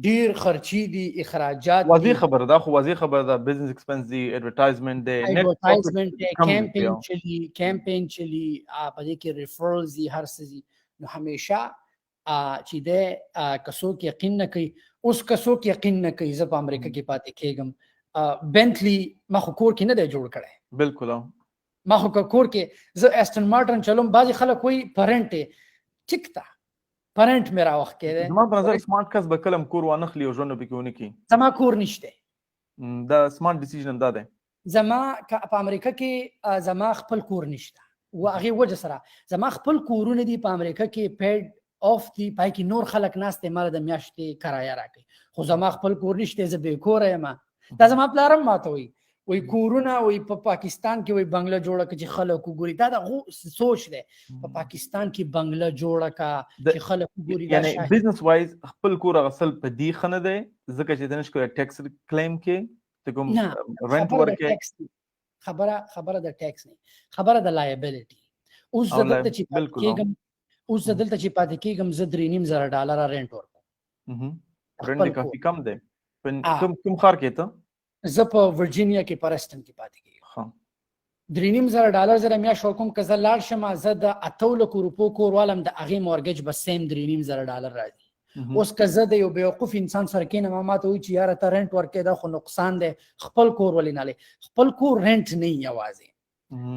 ډیر خرچي دي اخراجات واضح خبره ده خو واضح خبره ده بزنس ایکسپنس دی ایڈورټایزمنت دی کیمپین چلی په دې کې ریفرلز دي هر څه دي نو همیشه چې د کسو کې یقین نه کوي اوس کسو کې یقین نه کوي زه په امریکا کې پاتې کېږم بنتلی ما خو کور کې نه دی جوړ کړی بالکل ما خو کور کې زه استن مارټن چلوم بعضی خلک وایي پرنټ ټیک تا پرنټ میرا وخت کې دی زما په نظر سمارټ کس به کلم کور وانخلي او ژوند به کوي کی زما کور نشته دا سمارټ ډیسیژن ده زما په امریکا کې زما خپل کور نشته او هغه وجه سره زما خپل کورونه دي په امریکا کې پیډ اف دی پای کې نور خلک ناشته مال د میاشتې کرایه راکړي خو زما خپل کور نشته زه به کور یم دا زما پلارم ماته وي کورونه وي په پاکستان کې وي بنگله جوړه کې خلک ګوري دا د سوچ دی په پاکستان کې بنگله جوړه کا چې خلک ګوري یعنی بزنس وایز خپل کور غسل په دی خنه دی ځکه چې دنه شکو ټیکس کلیم کې ته کوم رنت ورکې خبره د ټیکس نه خبره د لایبیلیټي اوس دلته چې کېږم اوس دلته چې پاتې کېږم زه $3,500 رنت ورکوم رنت کافي کم دی کوم خار کې ته زه په ورجینیا کې پرستن کې پاتې کېږم $3,500 زره میاشت ورکوم که زه لاړ شم زه د 8 لکو روپو کور والم د هغې مورګیج به سیم $3,500 راځي اوس که زه د یو بیوقوف انسان سره کېنم ما ته وایي چې یاره ته رنټ ورکې دا خو نقصان دی خپل کور ولې نه لې خپل کور رنټ نه یوازې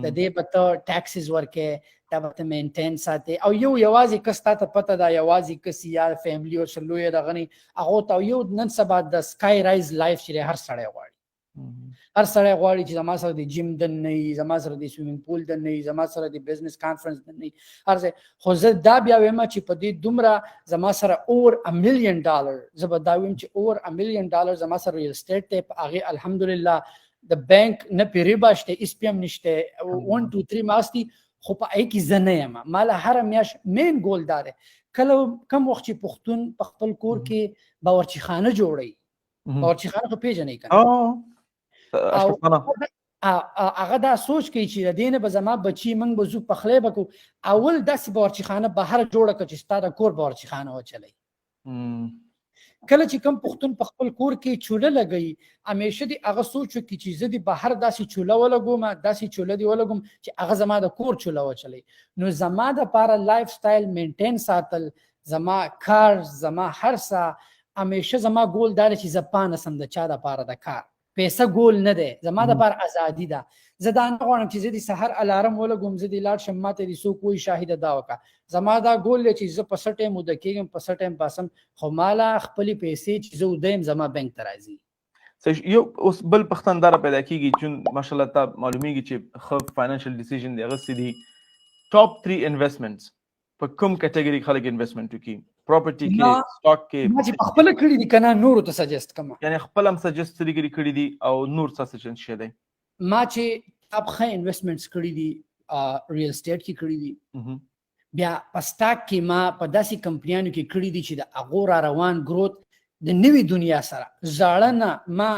د دې به ته ټیکسز ورکې دا به ته مینټین ساتې او یوازې کس تا ته پته ده یوازې کس یا فیملی او سلوی دغه نه هغه ته یو نن سبا د سکای رایز لایف چې هر سړی غواړي هر سړی غواړي چې زما سره د جیم دن نه وي زما سره د سویمینګ پول دن نه وي زما سره د بزنس کانفرنس دن نه وي هر ځای خو زه دا بیا وایم چې په دې دومره زما سره اوور $1 million زه به دا وایم چې اوور $1 million زما سره ریل اسټیټ دی په هغې الحمدلله د بانک نه پې ریبه شته اس پی ام نشته 1 2 3 ماستی خو په هغې کې زه نه یم ماله هره میاشت مین ګول دا دی کله کم وخت چې پښتون په خپل کور کې باورچی خانه جوړوي باورچی خانه خو پېژنئ که هغه دا سوچ کوي چې د دې نه به زما بچي موږ به زو پخلی به کوو اول داسې باورچی خانه بهر جوړه کړه چې ستا د کور باورچی خانه وچلوي کله چې کوم پښتون په خپل کور کې چوله لګوي همیشه دې هغه سوچ وکړي چې زه دې بهر داسې چوله ولګوم داسې چوله دې ولګوم چې هغه زما د کور چوله وچلوي نو زما دپاره لایف سټایل مینټین ساتل زما کار زما هر څه همیشه زما ګول دا دی چې زه پانه سم د چا دپاره د کار پیسه ګول نه دی زما دپاره ازادي ده زه دا نه غواړم چې زه د سحر الارم ولګوم زه د لاړ شم ماته د څوک وایي شاهده دا وکړه زما دا ګول دی چې زه په څه ټایم وده کېږم په څه ټایم پاسم خو مالا خپلې پیسې چې زه وده یم زما بینک ته راځي یو اوس بل پښتن داره پیدا کیږي چې ماشاءالله تا معلومیږي چې ښه فاینانشل ډیسیژن دی اغستې دي ټاپ 3 انویسټمنټس په کوم کټګوري خلک انویسټمنټ کوي پراپرټي کې سٹاک کې ما چې خپل کړی دي کنه نور ته سجست کما یعنی خپل هم سجست کړی دي او نور څه سجست شه دی ما چې اب خه انویسټمنټس کړی دي ریل اسټیټ کې کړی دي بیا په سٹاک کې ما په داسې کمپنیانو کې کړی دي چې د اغور روان گروث د نوې دنیا سره زاړه نه ما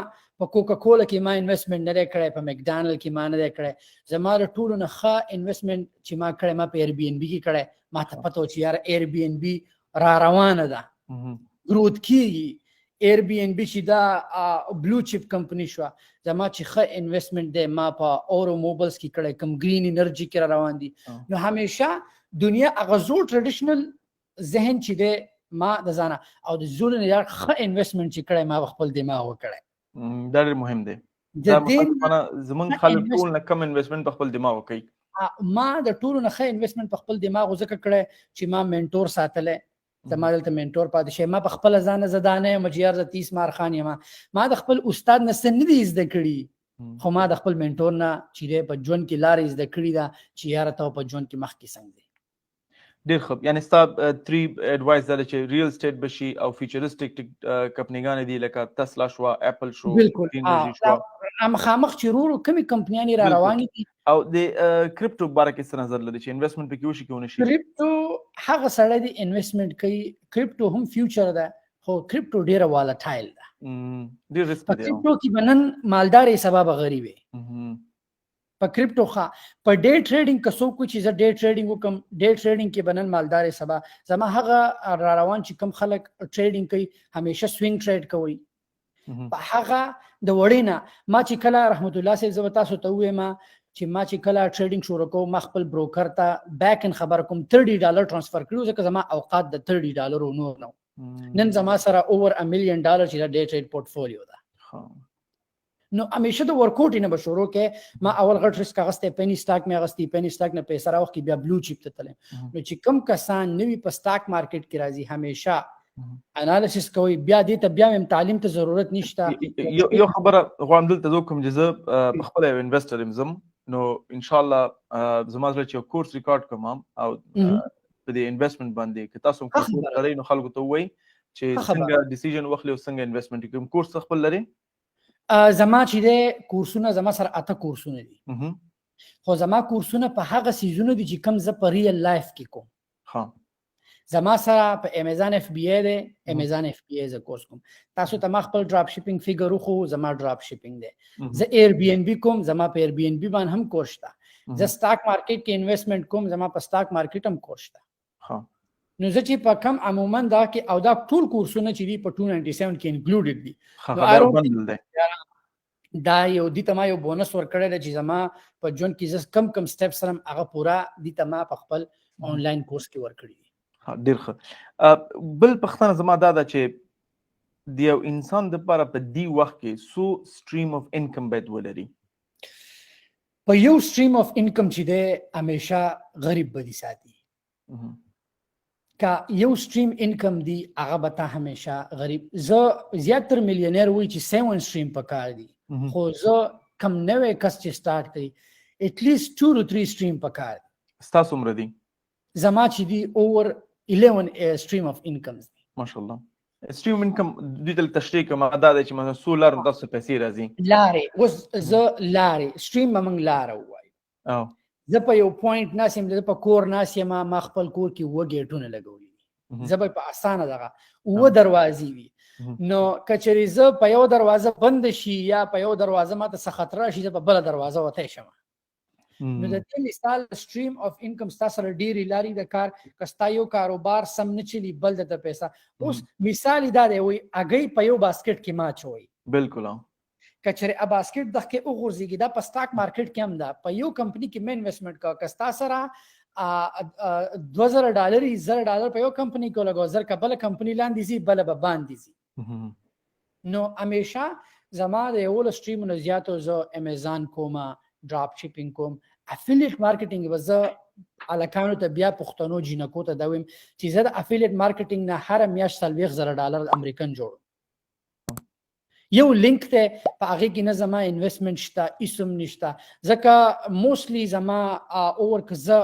په کوکا کولا کې ما انویسټمنټ نه کړی په مکډانل کې ما نه کړی زما له ټولو نه ښه انویسټمنټ چې ما کړی ما په ایر بی ان بی کې کړی ما ته پته و چې یار ایر بی ان بی را روانه ده گروث کیږي ایر بی ان بی چې دا بلو چپ کمپنی شو زما چې ښه انویسټمنټ دی ما په اورو موبایلز کې کړی کم گرین انرژي کې را روان دي نو همیشه دنیا هغه زوړ ټریډیشنل ذهن چې دی ما د ځانه او د زوړ نه یار ښه انویسټمنټ چې کړی ما خپل دماغ وکړی دا ډېر مهم دی دا مطلب زمونږ خلک ټول نه کم انویسټمنټ په خپل دماغ وکړي ما د ټولو نه ښه انویسټمنټ په خپل دماغ وځکه کړی چې ما منټور ساتلی زما دلته منټور پاتې شي ما په خپل ځان زدانه یم چې یار زه 30 مار خان یم ما د خپل استاد نه څه نه دي زده کړي خو ما د خپل منټور نه چې په ژوند کې لارې زده کړي دا چې یار ته په ژوند کې مخکې څنګه دی ډېر ښه یعنی ستا 3 ایڈوایس دا چې ریل اسټیټ بشي او فیوچریسټک کمپنیګانې دي لکه تسلا شو اپل شو بالکل مخامخ چې ورو کومې کمپنیانې را روانې دي او د کرپټو باره کې څه نظر لري چې انویسټمنټ پکې وشي کې ونه شي کرپټو هغه سړی دی انویسټمنټ کوي کرپټو هم فیوچر ده خو کرپټو ډیره والټایل ده ډېر ریسک دی کرپټو کې بنن مالدارې سبب غریب په کرپټو ښه په ډے ټریډینګ کسو کو چې زه ډے ټریډینګ وکم ډے ټریډینګ کې بنن مالدارې سبب زما هغه را روان چې کم خلک ټریډینګ کوي همیشه سوینګ ټریډ کوي په هغه د وړینا ما چې کله رحمت الله صاحب زو تاسو ته وایم چې ما چې کله ټریډینګ شروع کوم ما خپل بروکر ته بیک ان خبر کوم $30 ټرانسفر کړو ځکه زما اوقات د $30 نور نو نن زما سره اوور $1 million چې د ډے ټریډ پورټفولیو ده نو همیشه د ورکوټ نه بشورو کې ما اول غټ ریسک غسته پنی سٹاک مې غستی پنی سٹاک نه پیسې راوخ کې بیا بلو چپ ته تلم نو چې کم کسان نوی په سٹاک مارکیټ کې راځي همیشه انالیسس کوي بیا دې ته بیا هم تعلیم ته ضرورت نشته یو خبره غواړم دلته کوم چې زه په خپل انویسټر يم نو ان شاء الله زما سره چې کورس ریکارډ کوم او په دې انویسټمنټ باندې که تاسو کورس لرئ نو خلکو ته وایي چې څنګه ډیسیژن واخلئ او څنګه انویسټمنټ کوم کورس خپل لرئ زما چې د کورسونه زما سره 8 کورسونه دي خو زما کورسونه په هغه سیزونه دي چې کم ز په ریل لایف کې کوم زما سره په امیزان اف بی ای دی امیزان اف بی ای ز کورس کوم تاسو ته ما خپل ډراپ شیپینګ فیګر خو زما ډراپ شیپینګ دی ز ایر بی ان بی کوم زما په ایر بی ان بی باندې هم کورس تا ز سٹاک مارکیټ کې انویسټمنټ کوم زما په سٹاک مارکیټ هم کورس تا نو زه چې په کم عموما دا کې او دا ټول کورسونه چې دي په 297 کې انکلوډډ دي دا یو دي ته ما یو بونس ورکړی دی چې زما په ژوند کې زه کم سټیپ سره هغه پورا دي ته ما په خپل آنلاین کورس کې ورکړی دي ډېر ښه بل پښتنه زما دا ده چې د یو انسان دپاره په دې وخت کې سو سټریم اف انکم باید ولري په یو سټریم اف انکم چې دی همیشه غریب بدي ساتي کا یو سټریم انکم دی هغه به ته همیشه غریب زه زیاتر میلیونر وای چې 7 سټریم پکار دی خو زه کم نوې کس چې سٹارټ کړي at least 2 to 3 سټریم پکار ستاسو عمر دی زما چې دی اوور 11 سټریم اف انکمز دی ماشاءالله سټریم انکم د دې تشریح کوم ادا د چې مثلا سولر تاسو پیسې راځي لارې وز زه لارې سټریم موږ لار وای زه په یو پوینټ ناسم د په کور ناسم ما خپل کور کې وګیټونه لګولې زه په اسانه دغه و دروازې وي نو کچری زه په یو دروازه بند شي یا په یو دروازه ماته څه خطر شي زه په بل دروازه وته شم نو د دې مثال سټریم اف انکم تاسو سره ډیری لاري د کار کستا یو کاروبار سم نه چلی بل د پیسې اوس مثال دا دی وي اگې په یو باسکټ کې ما چوي بالکل کچره ا باسکټ د کې وګورځيږي دا په سٹاک مارکیټ کې هم دا په یو کمپنی کې مې انویسټمنټ کا کستا سره $2000 $1000 په یو کمپنی کې لګو زر کبل کمپنی لاندې زی بل به باندې زی نو همیشه زما د یو سټریم نه زیاتو زه امیزان کوما ډراپ شیپینګ کوم افیلیټ مارکیټینګ وزه الکانو ته بیا پښتنو جنکو ته دا ویم چې زه د افیلیټ مارکیټینګ نه هر میاشت $40,000 امریکن جوړم یو لینک ته په هغه کې نه زما انویسټمنټ شته اسم نشته ځکه موستلی زما اور کزه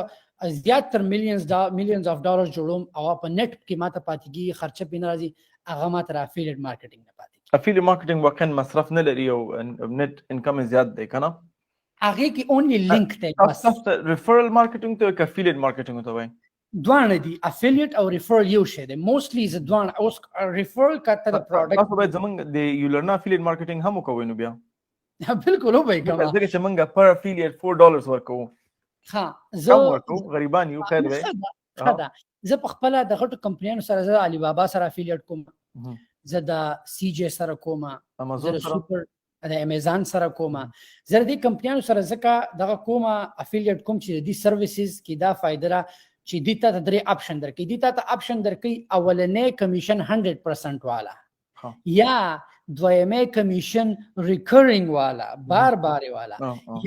زیات تر میلیونز اف ډالرز جوړوم او په نت کې ماته پاتېږي خرچه پینه راځي هغه ماته افیلیټ مارکیټینګ نه پاتېږي افیلیټ مارکیټینګ واقعا مصرف نه لري او نت انکم زیات دی کنه هغه کې اونلی لینک ته بس تاسو ریفرل مارکیټینګ ته افیلیټ مارکیټینګ ته وایي دوانه دي افیلیټ او ریفرل یو شی دی موستلی ز دوانه اوس ریفرل کته د پروډکټ تاسو باید زمونږ د یولرنا افیلیټ مارکیټینګ هم وکوي نو بیا بالکل وای کوم ځکه چې موږ پر افیلیټ $4 ورکو ها زه ورکو غریبان یو خیر وي خدا زه په خپل د غټو کمپنیانو سره زه علي بابا سره افیلیټ کوم زه د سی جی سره کوم امازون سره سپر د امیزان سره کوم زه د کمپنیانو سره زکه دغه کوم افیلیټ کوم چې د سرویسز کې دا فائدہ را چې دیتا ته درې اپشن درکې دیتا ته اپشن درکې اولنې کمیشن 100% والا یا دویمه کمیشن ریکرینګ والا بار والا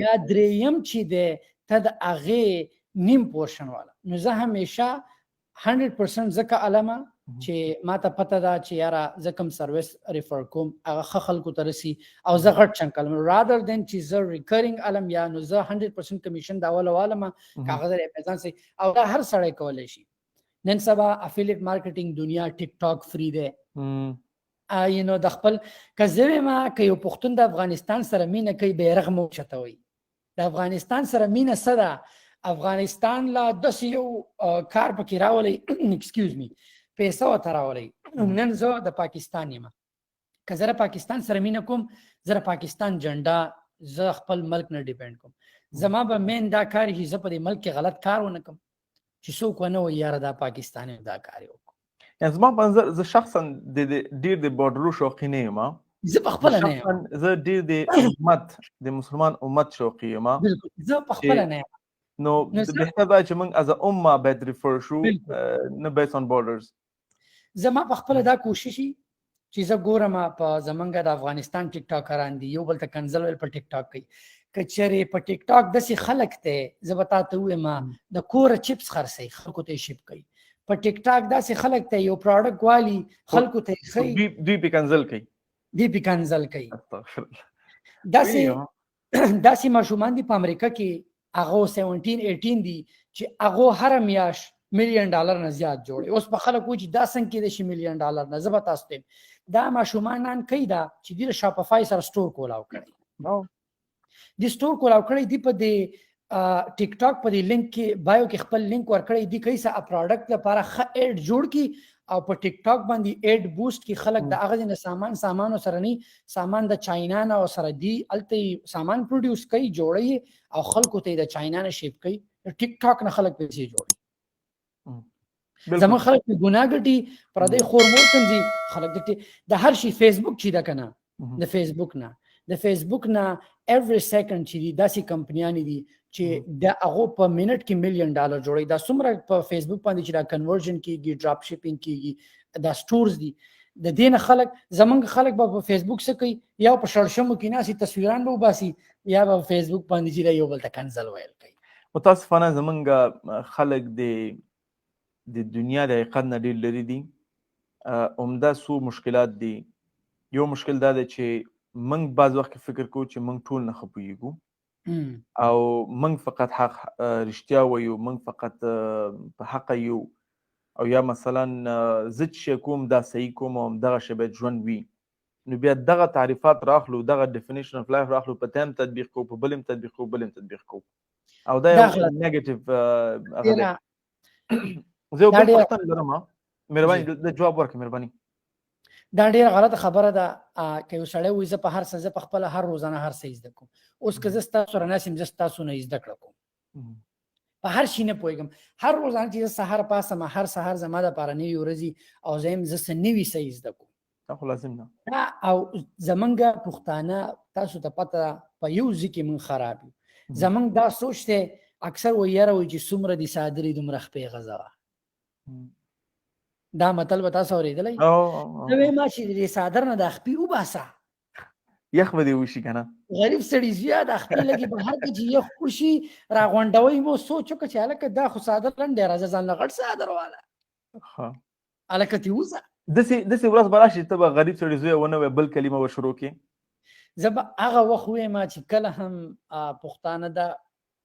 یا دریم چې ده ته د هغه نیم پورشن والا نو زه همیشه 100% زکه علامه چې ما ته پته ده چې یاره زه کوم سرویس ریفر کوم هغه خلکو ته رسي او زه غټ چنکل رادر دین چې زه ریکرینګ علم یا نو زه 100% کمیشن دا والا ما کاغذ اپیزان سي او دا هر سړی کولای شي نن سبا افیلیټ مارکیټینګ دنیا ټیک ټاک فری ده یو نو د خپل کزوی ما که یو پښتون د افغانستان سره مینه کوي بیرغ مو چتوي د افغانستان سره مینه سره افغانستان لا د یو کار پکې راولي ایکسکیوز می پیسې وتراولي نن زه د پاکستان یم که زه پاکستان سره مینه کوم زه پاکستان جنډا زه خپل ملک نه ډیپند کوم زما به مین دا کار هي زه په دې ملک کې غلط کار ونه کوم چې څوک ونه وي یاره دا پاکستاني دا کار وکړي يعني زما په نظر زه شخصا ډیر د بورډرو شوقي نه یم زه په خپل نه یم زه ډیر د امت د مسلمان امت شوقي یم زه په خپل نه یم نو بهتر دا چې موږ از امه باید ریفر شو نه بیس آن بورډرز زما په خپل دا کوشش چې زه ګورم په زمونږ د افغانستان ټیک ټاکران دي یو بل ته کنزل ول په ټیک ټاک کوي کچره په ټیک ټاک داسې خلک ته زه بتاته وایم د کور چپس خرڅي خلکو ته شپ کوي په ټیک ټاک داسې خلک ته یو پروډکټ والی خلکو ته خي دوی په کنزل کوي داسې ماشومان دي په امریکا کې هغه 17-18 دي چې هغه هر میاش $1,000,000 نه زیات جوړي اوس په خلکو چې دا څنګه کې د $1,000,000 نه زبر تاسو ته دا ماشومان نن کوي دا چې د شاپفای سره سٹور کولاو کړي د سٹور کولاو کړي دی په د ټیک ټاک په د لینک کې بایو کې خپل لینک ورکړي دی کیسه ا پروډکټ لپاره خ اډ جوړ کی او په ټیک ټاک باندې اډ بوست کی خلک د اغه نه سامان سره نه سامان د چاینا نه او سره دی الته سامان پروډوس کوي جوړي او خلکو ته د چاینا نه شیپ کوي ټیک ټاک نه خلک پیسې جوړي زمون خلک ګناګټي پر دې خورمور کنځي خلک د هر شي فیسبوک چې دا کنه د فیسبوک نه every second چې داسې کمپنیان دي چې د هغه په منټ کې $1,000,000 جوړي دا څومره په فیسبوک باندې چې دا کنورژن کیږي ډراپ شیپینګ کیږي دا سٹورز دي د دین خلک زمونږ خلک په فیسبوک سره کوي یا په شړشمو کې ناسي تصویران به وباسي یا په فیسبوک باندې چې یو بل ته کنزل ویل کوي متاسفانه زمونږ خلک د دنیا د حقیقت نه ډیر لري دي عمده سو مشکلات دي یو مشکل دا دی چې موږ بعض وخت فکر کوو چې موږ ټول نه خپويږو او موږ فقط حق رښتیا وایو موږ فقط په حق یو او یا مثلا زه چې کوم دا صحیح کوم او دغه شی باید ژوند وي نو بیا دغه تعریفات راخلو دغه ډیفینیشن اف لایف راخلو په تام تطبیق کو په بلم تطبیق کو او دا یو نیگیټیو هغه زه په پښتون لرم مهرباني د جواب ورکړئ مهرباني دا ډیره غلطه خبره ده که یو سړی وایي زه په هر څه زه په خپل هر روزانه هر څه زده کوم اوس که زه تاسو سره ناسم زه تاسو نه زده کوم په هر شي نه پوهیږم هر روزانه چې سحر پاسم هر سحر زما د پاره نه یورزي او زم زه نوی څه زده کوم دا خو لازم نه او زمونږ پښتانه تاسو ته پته په یو ځکه من خراب زمونږ دا سوچ ته اکثر وایره وي چې څومره دي صادري دومره خپې غزا دا مطلب تاسو اوریدلای نو ما چې د صادر نه د خپې وباسه یخ به دې وشي کنه غریب سړی زیات اخته لګي بهر کې چې یخ خوشي راغونډوي مو سوچ وکړه چې هلکه دا خو صادر لنډی راځه ځان له غټ صادر واله هلکه تې وځه داسې ورځ به راشي ته به غریب سړي زوی ونه وایې بل کلمه به شروع کړې زه به هغه وخت ووایم چې کله هم پښتانه دا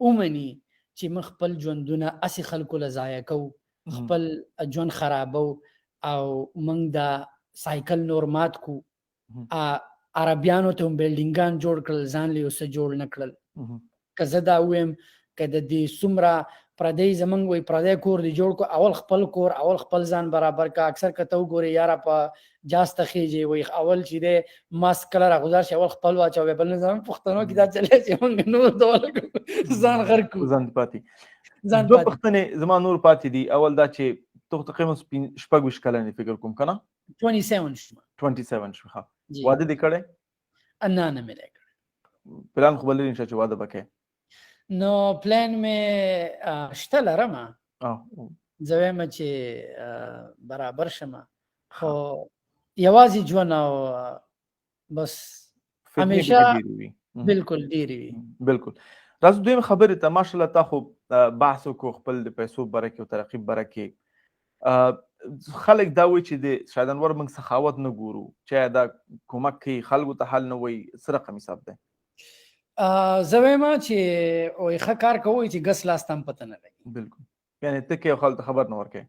ومني چې موږ خپل ژوندونه هسې خلکو له ضایع کوو خپل ژوند خرابو او موږ دا سایکل نور مات کو عربیانو ته هم بلډینګان جوړ کړل ځان له یو څه جوړ نه کړل که زه دا ووایم که د دې څومره پردی زمونږ وایي پردی کور دې جوړ کړو اول خپل کور اول خپل ځان برابر کا اکثر که ته وګورې یاره په جاسته خېجې وایي اول چې دی ماسک کله راغوزار شي اول خپل واچوې بل نه زمونږ پښتنو کې دا چلی چې موږ نور ډول ځان غر کړو ځان پاتې دوه پښتنې زما نور پاتې دي اول دا چې ته تقریبا 26 کلنې فکر کوم که نه 27 شوه ښه واده دې کړی نه نه مې دی کړی پلان خو به لرې انشاء چې واده به کوې نو پلان مې شته لرم زه وایم چې برابر شم خو یوازې ژوند او بس همیشه بالکل ډېرې وي بالکل راځو دویم خبرې ته ماشاءالله تا خو بحث وکړو خپل د پیسو باره کې او ترقي باره کې خلک دا وایي چې د شاید انور موږ سخاوت نه ګورو چې دا کومک کوي خلکو ته حل نه وایي څه رقم حساب دی زه وایم چې ښه کار کوئ چې ګس لاس ته هم پته نه لګي بالکل یعنې ته کې خلکو ته خبر نه ورکوې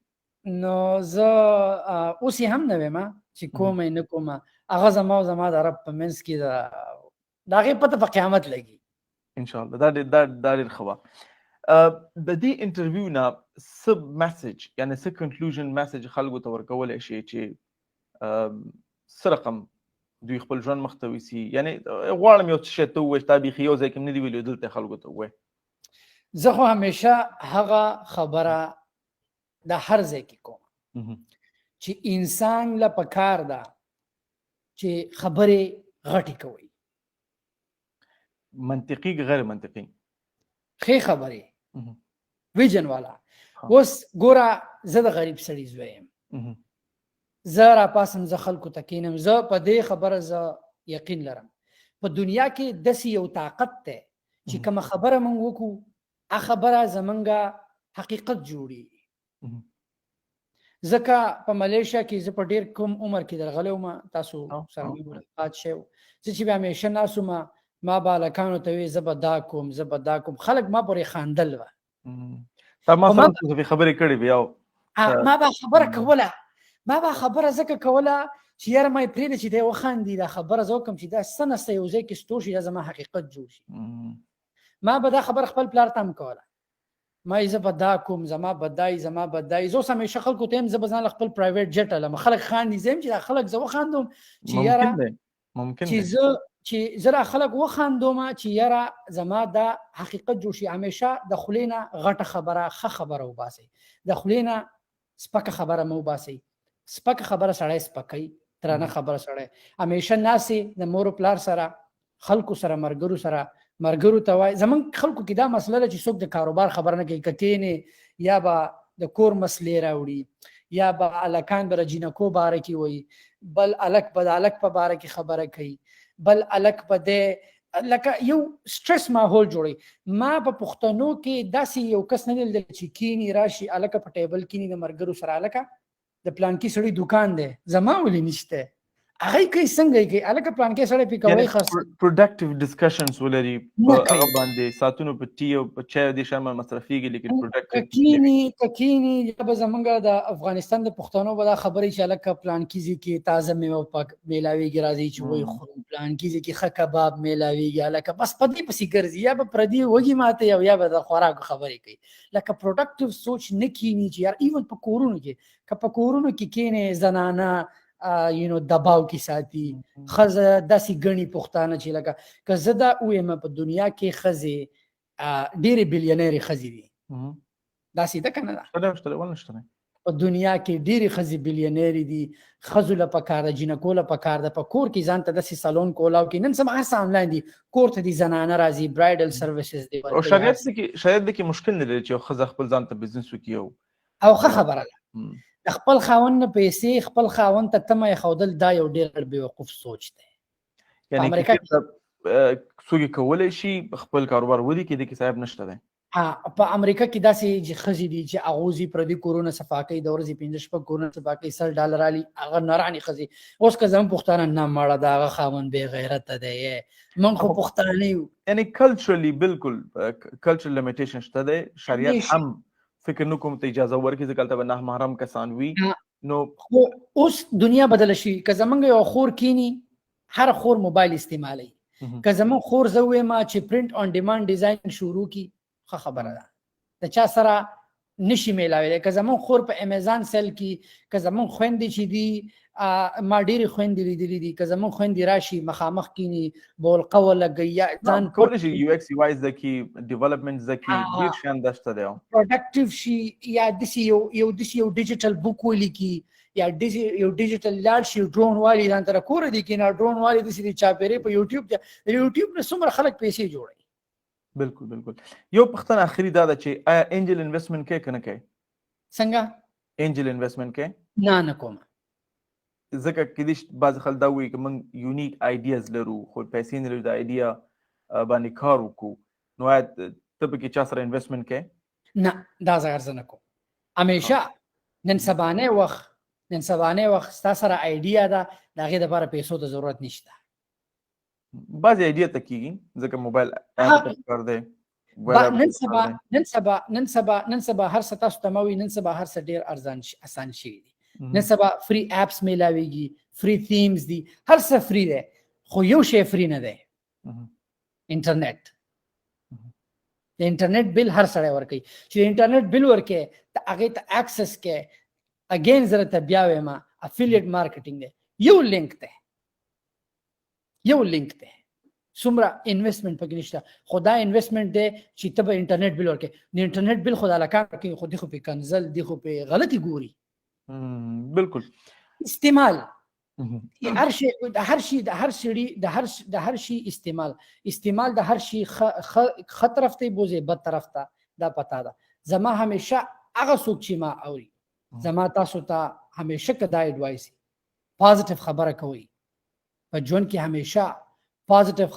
نو زه اوس یې هم نه وایم چې کومه نه کومه هغه زما او زما د رب په منځ کې د هغې پته په قیامت لګي انشاءالله دا ډېر ښه وه د دې انټرویو نه څه میسج یعنې څه کنکلوژن میسج خلکو ته ورکولی شي چې څه رقم دوی خپل ژوند مخ ته ویسي یعنې غواړم یو څه شی ته ووایې تا بیخي یو ځای کې نه دي ویلي دلته خلکو ته ووایې زه خو همیشه هغه خبره د هر ځای کې کوم چې انسان له پکار ده چې خبرې غټې کوي منطقي غیر منطقي ښې خبرې ویژن والا اوس ګوره زه د غریب سړي زوی یم زه راپاسم زه خلکو ته کینم زه په دې خبره زه یقین لرم په دنیا کې داسې یو طاقت دی چې کومه خبره موږ وکړو هغه خبره زمونږ حقیقت جوړېږي ځکه په ملیشیا کې زه په ډېر کم عمر کې درغلی وم تاسو سره مې ملاقات شوی و زه چې بیا همیشه ناست وم ما به هلکانو ته وې زه به دا کوم زه به دا کوم خلک ما پورې خاندل وه تا ما سره خبرې کړې بیا ما به خبره کوله ما به خبره ځکه کوله چې یاره ما یې پرېږده چې دی وخاندي دا خبره زه وکړم چې دا څه نسته یو ځای کې ستو شي دا زما حقیقت جوړ شي ما به دا خبره خپل پلار ته هم کوله ما یې زه به دا کوم زما به دای زما به دای زه اوس همیشه خلکو ته یم زه به ځان له خپل پرایویټ جټ هلم خلک خاندي زه یم چې دا خلک زه وخاندوم چې یاره چې زه را خلک وخاندوم چې یاره زما دا حقیقت جوړ شي همیشه د خولې نه غټه خبره ښه خبره وباسئ د خولې نه سپکه خبره مه وباسئ سپکه خبره سړی سپکوي درنه خبره سړی همیشه ناسې د مور و پلار سره خلکو سره ملګرو سره ملګرو ته وایي زمونږ خلکو کې دا مسله ده چې څوک د کاروبار خبره نه کوي که کښېنې یا به د کور مسلې راوړي یا به هلکان به د جینکو باره کې وایي بل هلک به د هلک په باره کې خبره کوي بل هلک به دی لکه یو سټرس ماحول جوړوي ما په پښتنو کې داسې یو کس نه دی لیدلی چې کینی راشي هلکه په ټیبل کینی د ملګرو سره هلکه د پلانکي سړي دوکان دی زما ولې نشته هغه کوي څنګه کوي هلکه پلانکي سړی پې کوي خاص پروډکټیو ډسکشنز ولري په هغه باندې ساعتونو په ټي او په چای دې شامل مصرفېږي لیکن پروډکټیو کینی یا به زمونږ د افغانستان د پښتنو به دا خبرې چې هلکه پلانکي ځای کې تازه میوه میلاویږي راځي چې وایي خورو پلانکي ځای کې ښه کباب میلاویږي هلکه بس په دې پسې ګرځي یا به پردي وږي ماته یا به د خوراکو خبرې کوي لکه پروډکټیو سوچ نه کینی چې یار ایون په کورونو کې که په کورونو کې کینې زنانه دباو کې ساتي ښځه داسې ګڼي پښتانه چې لکه که زه دا ووایم په دنیا کې ښځې ډېرې بلیونرې ښځې دي داسې ده که نه ده په دنیا کې ډېرې ښځې بلیونرې دي ښځو له پکار ده جینکو له پکار ده په کور کې ځان ته داسې سالون کولاو کې نن سبا هر څه آنلاین دي کور ته دي زنانه راځي برایډل سروسز دي او شریعت کې مشکل نه لري چې ښځه خپل ځان ته بزنس وکړي او ښه خبره ده د خپل خاوند نه پیسې خپل خاوند ته تمه ایښودل دا یو ډېر بېوقوف سوچ دی یعنی امریکا کې څوک کولی شي خپل کاروبار ودی کې د کې صاحب نشته دی په امریکا کې داسې چې خزي دي چې اغوزي پر دې کورونا صفاقي د ورځې 15 شپه کورونا صفاقي $100 علي هغه نارانی خزي اوس که زم پښتانه نه ماړه دا هغه خاون به غیرت دی من خو پښتانه یو یعنی کلچرلی بالکل کلچرل لیمیټیشن شته دی شریعت هم فکر نکوم ته اجازه ورکړي ځکه ته نه محرم کسان وي نو اوس دنیا بدل شي که زمونږ یو خور کینی هر خور موبایل استعمالي که زمون خور زوې ما چې پرنٹ آن ډیماند ډیزاین شروع کی خبره ده د چا سره نشي میلاوي که زمون خور په امیزان سیل کې که زمون خويندې چې دي ما ډېری خويندې لیدلې دي که زمون خويندې راشي مخامخ کینی بول قول لګیا ځان کول شي یو ایکس وای زکی ډیولپمنٹ زکی ډیر شان دشته دی پروډکټیو شي یا د یو ډیجیټل بوک ولیکي یا یو ډیجیټل لاړ شي ډرون والی ځان تر کور دی کې نه ډرون والی د سړي چاپېره په یوټیوب نه څومره خلک پیسې جوړي بالکل یو پختنه اخري دا چې آیا انجل انویسټمنټ کې کنه کوي څنګه انجل انویسټمنټ کې نه کوم ځکه کې دې بعض خلک دا وایي چې موږ یونیک آیډیاز لرو خو پیسې نه لرو د آیډیا باندې کار وکړو نو ته به کې چا سره انویسټمنټ کې نه دا ځای نه کوم همیشه نن سبانه وخت تاسو سره آیډیا ده دغه لپاره پیسو ته ضرورت نشته بعض ایډیا ته کیږي ځکه موبایل اپ کار دی نن سبا هر څه تاسو تموي نن سبا هر څه ډیر ارزان آسان شي نن سبا فری اپس میلاويږي فری تیمز دي هر څه فری دی خو یو شی فری نه دی انټرنیټ د انټرنیټ بل هر سړی ورکوي چې انټرنیټ بل ورکوي ته هغه ته اکسس کې اگین زره ته بیا وایم افیلیټ مارکیټینګ دی یو لینک دی څومره انویسټمنټ پکې نشته خدا انویسټمنټ دی چې ته به انټرنیټ بل ورکې د انټرنیټ بل خدا لکان کې خو دې خو په کنزل دی خو په غلطي ګوري بالکل استعمال د هر شي استعمال د هر شي خطر رفته بوزي بد طرف ته دا پتا ده زما همیشه هغه څوک چې ما اوري زما تاسو ته همیشه کدا اډوایس پازیټیو خبره کوي په ژوند کې همیشه پازیټیو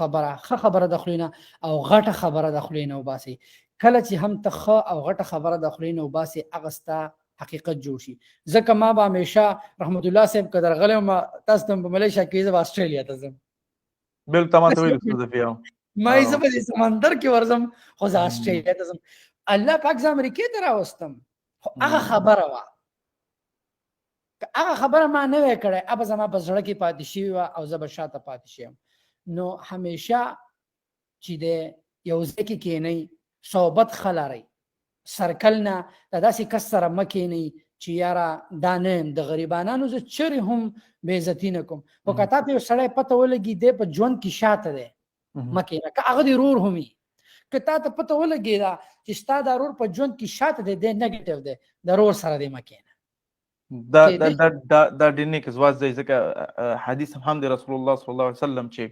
خبره د خلینو او غټه خبره د خلینو وباسي کله چې هم ته او غټه خبره د خلینو وباسي اغستا حقیقت جوړ شي ځکه ما به همیشه رحمت الله صاحب قدر غلې ما تاسو ته په ملیشیا کې زه استرالیا ته ځم بل تماته ویل څه دی ما یې په سمندر کې ورزم خو زه استرالیا ته ځم الله پاک زه امریکا ته راوستم هغه خبره وا هغه خبره ما نه وکړه اب زما په زړه کې پاتې شي او زه به شاته پاتې شم نو همیشه چې د یو ځکه کې نه صحبت خلاري سرکل نه داسې کس سره مکه نه چې یارا دانم د غریبانو ز چری هم بے عزتی نه کوم او کته په سړی پته ولګي د په ژوند کې شاته ده مکه نه هغه ضرور همي کته ته پته ولګي دا چې ستاسو ضرور په ژوند کې شاته ده د نیگیټیو ده ضرور سره ده مکه نه دا د نیک زواج دی ځکه حدیث هم د رسول الله صلی الله علیه وسلم چې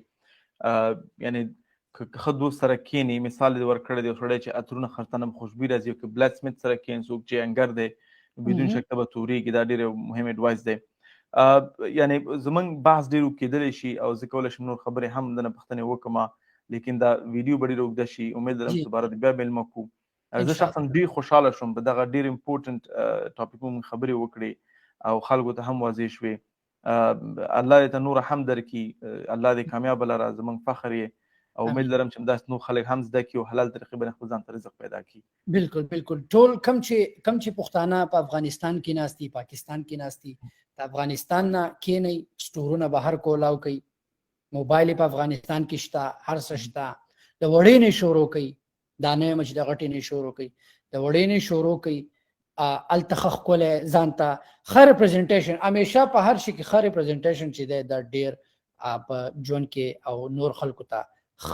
یعنی خدو سره کینی مثال دی ورکړی دی سړی چې اترونه خرڅنه خوشبو راځي او بلیک سمث سره کین څوک چې انګر دی بدون شک به توريږي دا ډیره مهم اډوایس دی یعنی زمون بحث ډیرو کېدل شي او ځکه ول شم نور خبره هم د پښتنې وکما لیکن دا ویډیو ډیر وګد شي امید لرم چې دوباره بیا بل مکو زه شخصا ډیر خوشاله شوم په دغه ډیر امپورټنت ټاپک مون خبرې وکړې او خلکو ته هم واضح شوې الله دې ته نور هم درکې الله دې کامیاب لره زمون فخر او امید لرم چې داس نو خلک هم زده کی او حلال طریقې باندې خپل ځان ته رزق پیدا کړي بالکل ټول کم چې پښتانه په افغانستان کې ناشتي پاکستان کې ناشتي په افغانستان نه کې نه سٹورونه بهر کولاو کوي موبایل په افغانستان کې شته هر څه شته د وړې نه شروع کوي دانه مچ د غټې نه شروع کوي د وړې نه شروع کوي التخخ کوله ځانته خیر پریزنټیشن همیشه په هر شي کې خیر پریزنټیشن چې د ډیر په ژوند کې او نور خلکو ته خ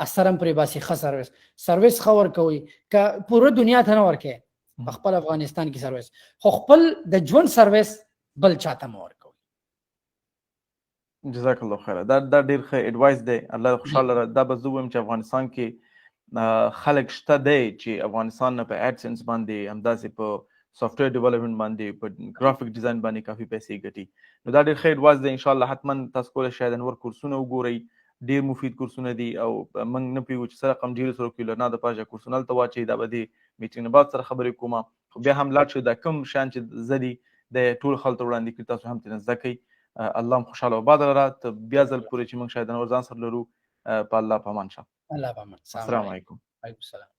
اثرم پرې باسي خ سرویس خور کوي ک پوره دنیا ته نه ورکه خپل افغانستان کې سرویس خو خپل د ژوند سرویس بل چاته مور کوي جزاک الله خیر دا ډیر ښه اډوایس دی الله خوشاله دا به زوم چې افغانستان کې خلک شته دی چې افغانستان نه په اډسنس باندې همداسې په سافټویر ډیولپمنٹ باندې په ګرافیک ډیزاین باندې کافي پیسې ګټي نو دا ډېر خیر واز دی ان شاء الله حتما تاسو کولای شئ د نور کورسونه وګورئ ډېر مفید کورسونه دي او موږ نه پوهیږو چې سره کم ډېر سره کیلو نه د پاجا کورسونه ته واچي دا به د میټینګ نه بعد سره خبرې کوم خو بیا هم لاړ شو دا کوم شان چې زدي د ټول خلکو وړاندې کړي تاسو هم ترې زده کوئ الله هم خوشحاله وباد لره ته بیا ځل پورې چې موږ شاید نور ځان سره لرو په الله پامان شه الله پامان السلام علیکم وعلیکم السلام